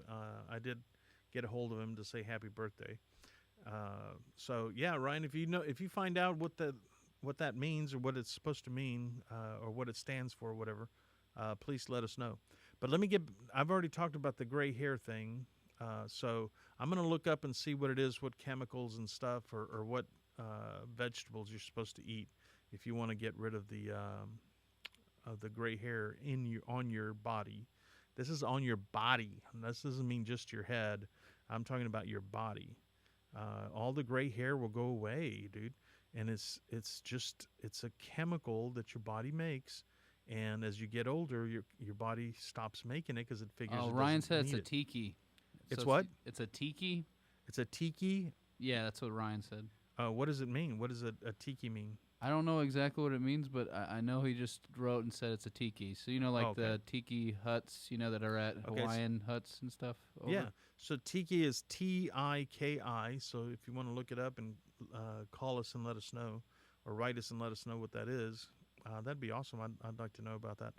A: I did get a hold of him to say happy birthday. So yeah, Ryan, if you find out what that means or what it's supposed to mean or what it stands for, or whatever, please let us know. But let me get. I've already talked about the gray hair thing, so I'm going to look up and see what it is, what chemicals and stuff, or what vegetables you're supposed to eat if you want to get rid of the gray hair on your body. This is on your body. This doesn't mean just your head. I'm talking about your body. All the gray hair will go away, dude. And it's a chemical that your body makes, and as you get older, your body stops making it because it figures.
B: Oh,
A: it
B: Ryan
A: doesn't
B: said it's
A: need
B: a
A: it.
B: tiki.
A: It's
B: So
A: what?
B: It's a tiki.
A: It's a tiki.
B: Yeah, that's what Ryan said.
A: What does it mean? What does a tiki mean?
B: I don't know exactly what it means, but I know he just wrote and said it's a tiki. So like
A: Okay.
B: the tiki huts, that are at
A: Okay,
B: Hawaiian huts and stuff. Over.
A: Yeah. So tiki is Tiki. So if you want to look it up and call us and let us know, or write us and let us know what that is, that'd be awesome. I'd like to know about that.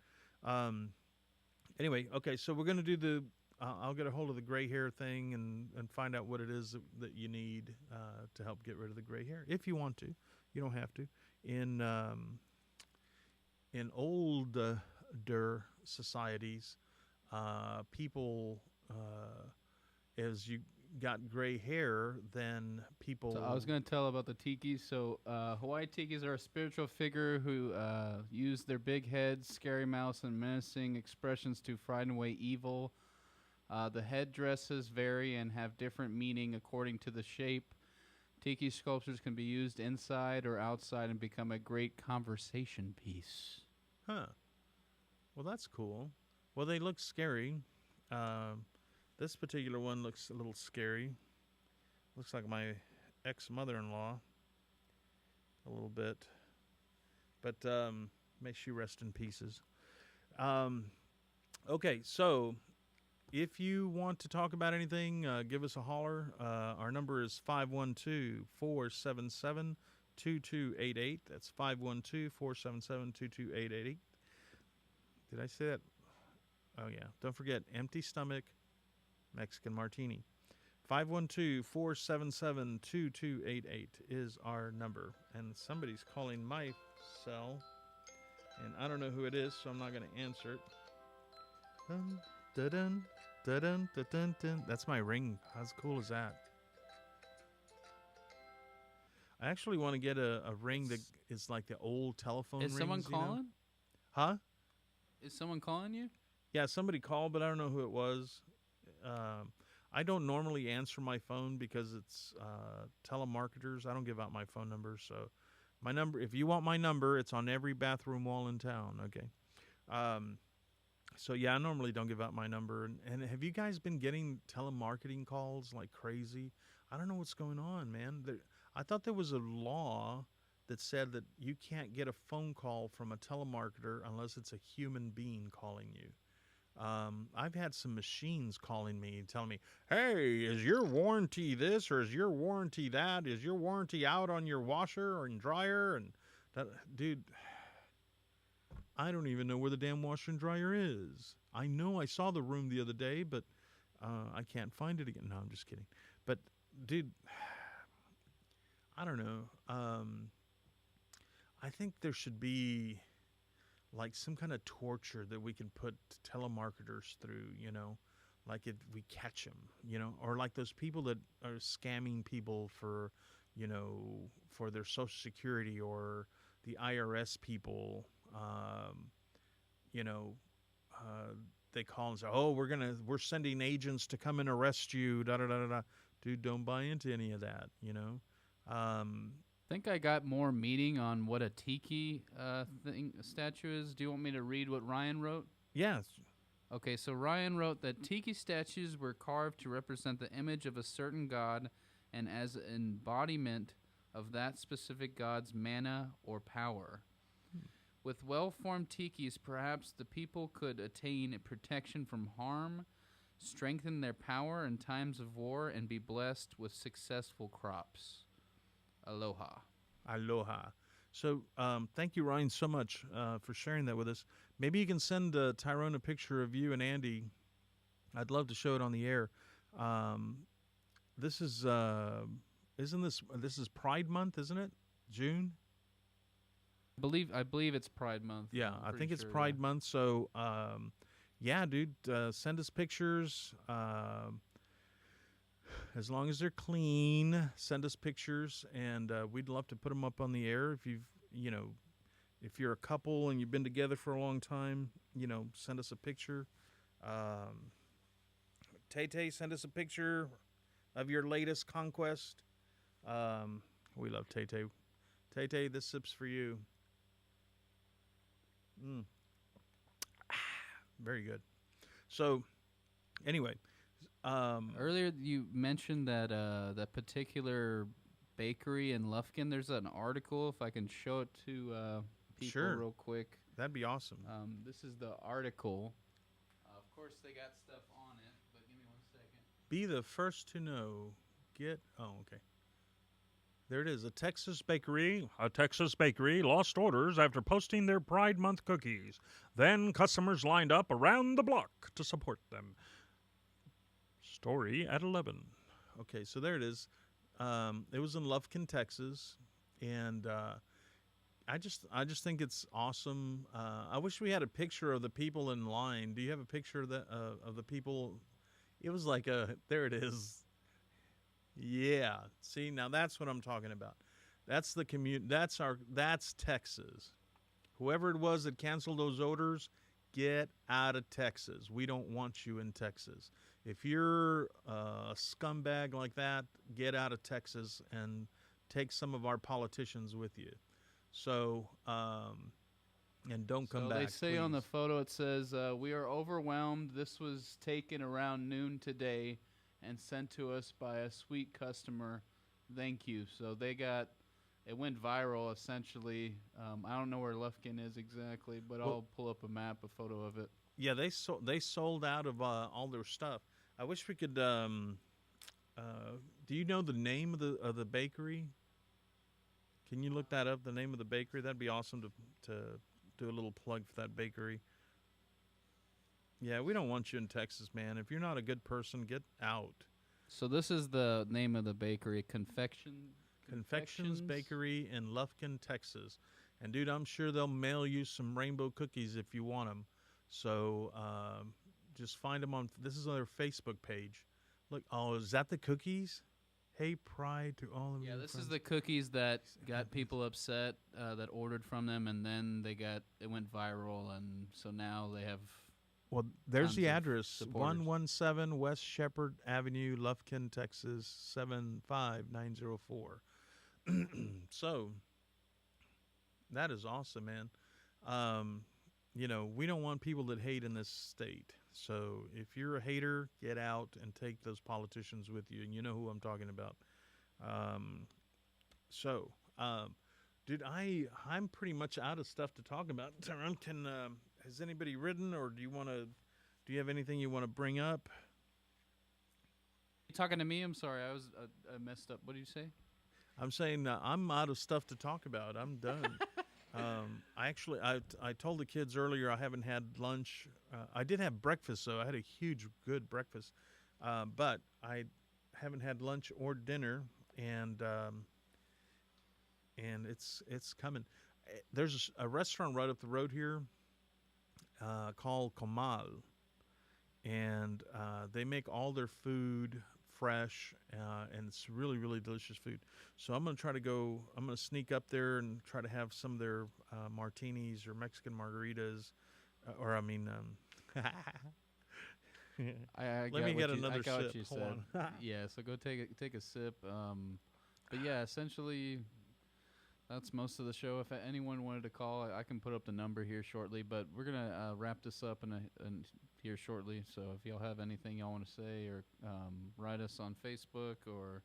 A: Anyway, okay. So we're gonna do the. I'll get a hold of the gray hair thing and find out what it is that you need to help get rid of the gray hair. If you want to, you don't have to. In older societies, people, as you got gray hair, then people.
B: So I was going to tell about the tikis. So Hawaii tikis are a spiritual figure who use their big heads, scary mouths, and menacing expressions to frighten away evil. The headdresses vary and have different meaning according to the shape. Tiki sculptures can be used inside or outside and become a great conversation piece.
A: Huh. Well, that's cool. Well, they look scary. This particular one looks a little scary. Looks like my ex-mother-in-law a little bit. But may she rest in pieces. Okay, so if you want to talk about anything, give us a holler. Our number is 512-477-2288. That's 512-477-2288. Did I say that? Oh, yeah. Don't forget, empty stomach, Mexican martini. 512-477-2288 is our number. And somebody's calling my cell. And I don't know who it is, so I'm not going to answer it. Dun, dun, dun, dun, dun, dun, dun. That's my ring. How cool is that? I actually want to get a ring that is like the old telephone rings.
B: Is someone
A: you know?
B: calling?
A: Huh?
B: Is someone calling you?
A: Yeah, somebody called, but I don't know who it was. I don't normally answer my phone because it's telemarketers. I don't give out my phone number. So my number, if you want my number, it's on every bathroom wall in town. Okay. So yeah, I normally don't give out my number. And have you guys been getting telemarketing calls like crazy? I don't know what's going on, man. I thought there was a law that said that you can't get a phone call from a telemarketer unless it's a human being calling you. I've had some machines calling me and telling me, hey, is your warranty this or is your warranty that? Is your warranty out on your washer or dryer? And that, dude, I don't even know where the damn washer and dryer is. I know I saw the room the other day, but I can't find it again. No, I'm just kidding. But, dude, I don't know. I think there should be like some kind of torture that we can put telemarketers through, like if we catch them, or like those people that are scamming people for, for their Social Security, or the IRS people, they call and say, oh, we're sending agents to come and arrest you, da da da da da. Dude, don't buy into any of that,
B: I think I got more meaning on what a tiki statue is. Do you want me to read what Ryan wrote?
A: Yes.
B: Okay, so Ryan wrote that tiki statues were carved to represent the image of a certain god and as an embodiment of that specific god's mana or power. With well-formed tikis, perhaps the people could attain protection from harm, strengthen their power in times of war, and be blessed with successful crops. Aloha.
A: Aloha. So thank you, Ryan, so much for sharing that with us. Maybe you can send Tyrone a picture of you and Andy. I'd love to show it on the air. Um, this is isn't this is Pride Month, isn't it? June.
B: I believe it's Pride Month.
A: Yeah,
B: I'm
A: I
B: pretty
A: think it's
B: sure,
A: Pride
B: yeah.
A: Month. So yeah, dude, send us pictures. As long as they're clean, send us pictures, and we'd love to put them up on the air. If if you're a couple and you've been together for a long time, send us a picture. Um, Tay, send us a picture of your latest conquest. We love Tay. Tay, this sip's for you. Mm. Very good. So, anyway,
B: Earlier you mentioned that that particular bakery in Lufkin. There's an article. If I can show it to people
A: Sure.
B: real quick.
A: that'd be awesome.
B: This is the article. Of course, they got stuff on it, but give me 1 second.
A: Be the first to know. Okay. There it is. A Texas bakery lost orders after posting their Pride Month cookies. Then customers lined up around the block to support them. Story at 11. Okay, so there it is. It was in Lufkin, Texas, and I just think it's awesome. I wish we had a picture of the people in line. Do you have a picture of the people? It was like there it is. Yeah. See, now that's what I'm talking about. That's the that's Texas. Whoever it was that canceled those orders, get out of Texas. We don't want you in Texas. If you're a scumbag like that, get out of Texas and take some of our politicians with you. So, and don't come
B: So
A: back.
B: they say on the
A: please.
B: photo, it says, "We are overwhelmed. This was taken around noon today, and sent to us by a sweet customer. Thank you." So it went viral essentially. I don't know where Lufkin is exactly, but
A: Well-
B: I'll pull up a photo of it.
A: Yeah, they sold out of all their stuff. I wish we could. Do you know the name of the bakery? Can you look that up? The name of the bakery. That'd be awesome to do a little plug for that bakery. Yeah, we don't want you in Texas, man. If you're not a good person, get out.
B: So this is the name of the bakery,
A: Confections Bakery in Lufkin, Texas. And dude, I'm sure they'll mail you some rainbow cookies if you want them. So just find them on. This is on their Facebook page. Look, is that the cookies? Hey, pride to all of you.
B: Yeah, this is the cookies that got people upset that ordered from them, and then it went viral, and so now they have.
A: Well, there's
B: tons
A: the
B: of
A: address:
B: supporters.
A: 117 West Shepherd Avenue, Lufkin, Texas 75904. So that is awesome, man. We don't want people that hate in this state. So if you're a hater, get out and take those politicians with you, and you know who I'm talking about. So, dude, I'm pretty much out of stuff to talk about. Tyrone, has anybody written, or do you have anything you want to bring up?
B: You talking to me? I'm sorry, I messed up. What did you say?
A: I'm saying I'm out of stuff to talk about. I'm done. I told the kids earlier I haven't had lunch. I did have breakfast, so I had a good breakfast, but I haven't had lunch or dinner, and it's coming. There's a restaurant right up the road here called Comal, and they make all their food fresh, and it's really, really delicious food. So I'm going to sneak up there and try to have some of their martinis or Mexican margaritas,
B: I
A: Let me get
B: I
A: another
B: got
A: sip.
B: what you
A: Hold
B: said.
A: on.
B: Yeah, so go take a sip. But yeah, essentially, that's most of the show. If anyone wanted to call, I can put up the number here shortly. But we're gonna wrap this up in here shortly. So if y'all have anything y'all want to say, or write us on Facebook, or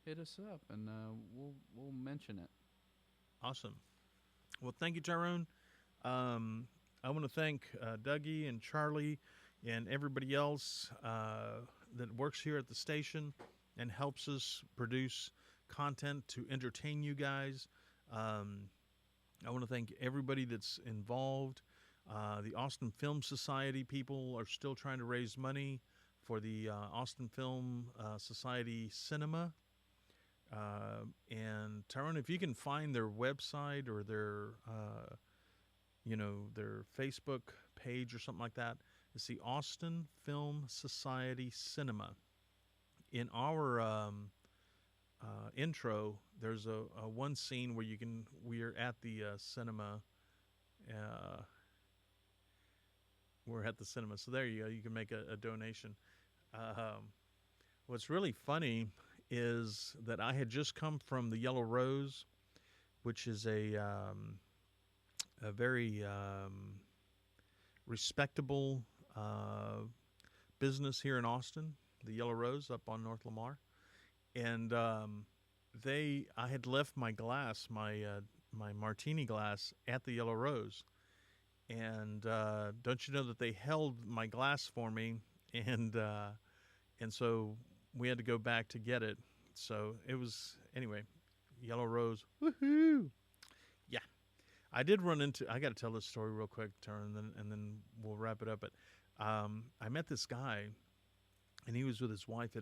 B: hit us up, and we'll mention it.
A: Awesome. Well, thank you, Tyrone. I want to thank Dougie and Charlie and everybody else that works here at the station and helps us produce content to entertain you guys. I want to thank everybody that's involved. The Austin Film Society people are still trying to raise money for the Austin Film Society Cinema. And Tyrone, if you can find their website or their, their Facebook page or something like that, it's the Austin Film Society Cinema. In our intro, there's a one scene where we're at the cinema. We're at the cinema, so there you go. You can make a donation. What's really funny is that I had just come from the Yellow Rose, which is a very respectable business here in Austin, the Yellow Rose up on North Lamar. And I had left my glass, my martini glass, at the Yellow Rose. And don't you know that they held my glass for me, and so we had to go back to get it. So it was, anyway, Yellow Rose, woohoo! Yeah, I did run into. I got to tell this story real quick, Turn, and then we'll wrap it up. But I met this guy, and he was with his wife. I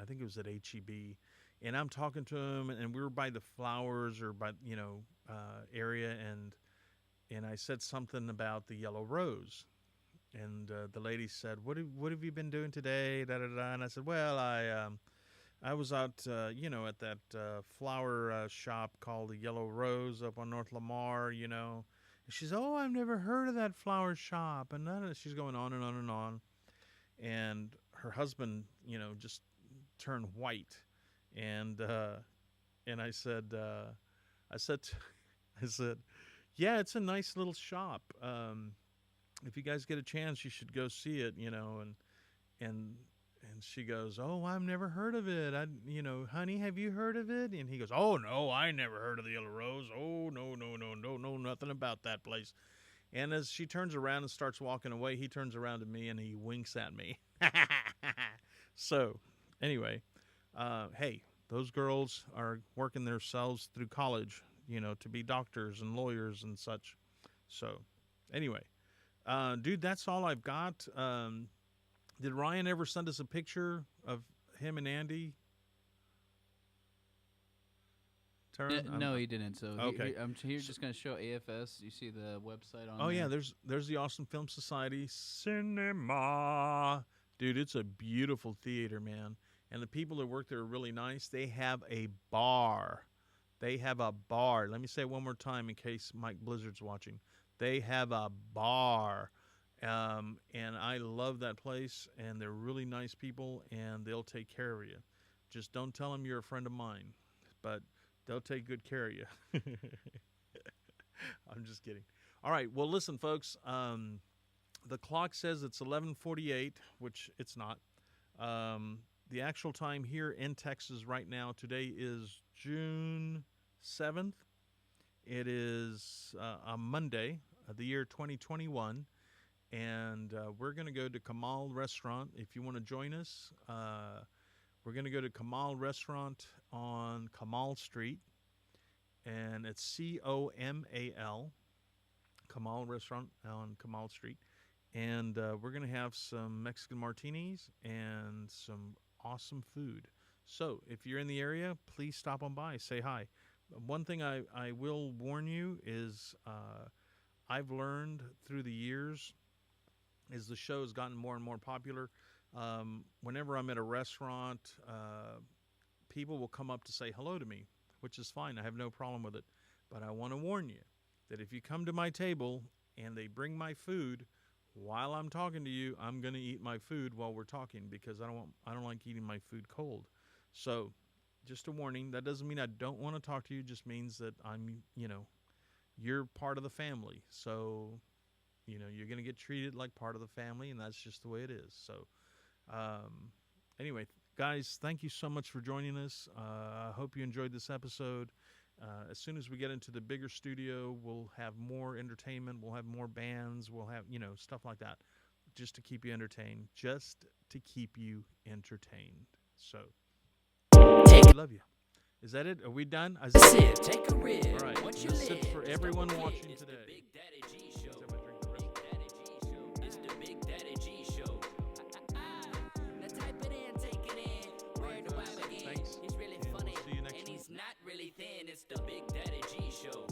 A: think it was at HEB, and I'm talking to him, and we were by the flowers or by area, and I said something about the Yellow Rose, and the lady said, "What have you been doing today?" Da da da. And I said, "Well, I was out, at that flower shop called the Yellow Rose up on North Lamar, And she said, "Oh, I've never heard of that flower shop." And she's going on and on and on, and her husband, just turned white, and I said, "Yeah, it's a nice little shop. If you guys get a chance, you should go see it, And she goes, "Oh, I've never heard of it. Honey, have you heard of it?" And he goes, "Oh no, I never heard of the Yellow Rose. Oh no, nothing about that place." And as she turns around and starts walking away, he turns around to me and he winks at me. So, anyway, hey, those girls are working themselves through college, to be doctors and lawyers and such. So, anyway, dude, that's all I've got. Did Ryan ever send us a picture of him and Andy?
B: No, he didn't. So
A: okay.
B: I'm here just going to show AFS. You see the website on
A: Oh,
B: there?
A: yeah, there's the Austin Film Society Cinema. Dude, it's a beautiful theater, man. And the people that work there are really nice. They have a bar. Let me say it one more time in case Mike Blizzard's watching. They have a bar. And I love that place, and they're really nice people, and they'll take care of you. Just don't tell them you're a friend of mine, but they'll take good care of you. I'm just kidding. All right, well, listen, folks. The clock says it's 11:48, which it's not. The actual time here in Texas right now, today is June 7th. It is a Monday of the year 2021. And we're going to go to Kamal Restaurant. If you want to join us, we're going to go to Kamal Restaurant on Kamal Street. And it's COMAL, Kamal Restaurant on Kamal Street. And we're going to have some Mexican martinis and some awesome food. So if you're in the area, please stop on by. Say hi. One thing I will warn you is I've learned through the years, as the show has gotten more and more popular, whenever I'm at a restaurant, people will come up to say hello to me, which is fine. I have no problem with it. But I want to warn you that if you come to my table and they bring my food while I'm talking to you, I'm going to eat my food while we're talking, because I don't like eating my food cold. So just a warning. That doesn't mean I don't want to talk to you. It just means that you're part of the family. So you're going to get treated like part of the family, and that's just the way it is. So, anyway, guys, thank you so much for joining us. I hope you enjoyed this episode. As soon as we get into the bigger studio, we'll have more entertainment. We'll have more bands. We'll have, stuff like that, just to keep you entertained. So, I love you. Is that it? Are we done?
D: Sip, take a rip.
A: All right.
D: Once you
A: This sip
D: live,
A: for
D: it's
A: everyone
D: the
A: watching
D: It's
A: today.
D: The Big Daddy G Show.
A: Let's have a drink the rest of it.
D: Big Daddy G Show. It's the Big Daddy G Show. Now type it in, take it in. Where do I begin?
A: Thanks.
D: He's really
A: And we'll
D: funny,
A: see you next
D: and
A: week.
D: he's not really thin. It's the Big Daddy G Show.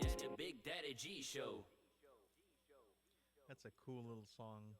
D: It's the Big Daddy G Show.
A: That's a cool little song.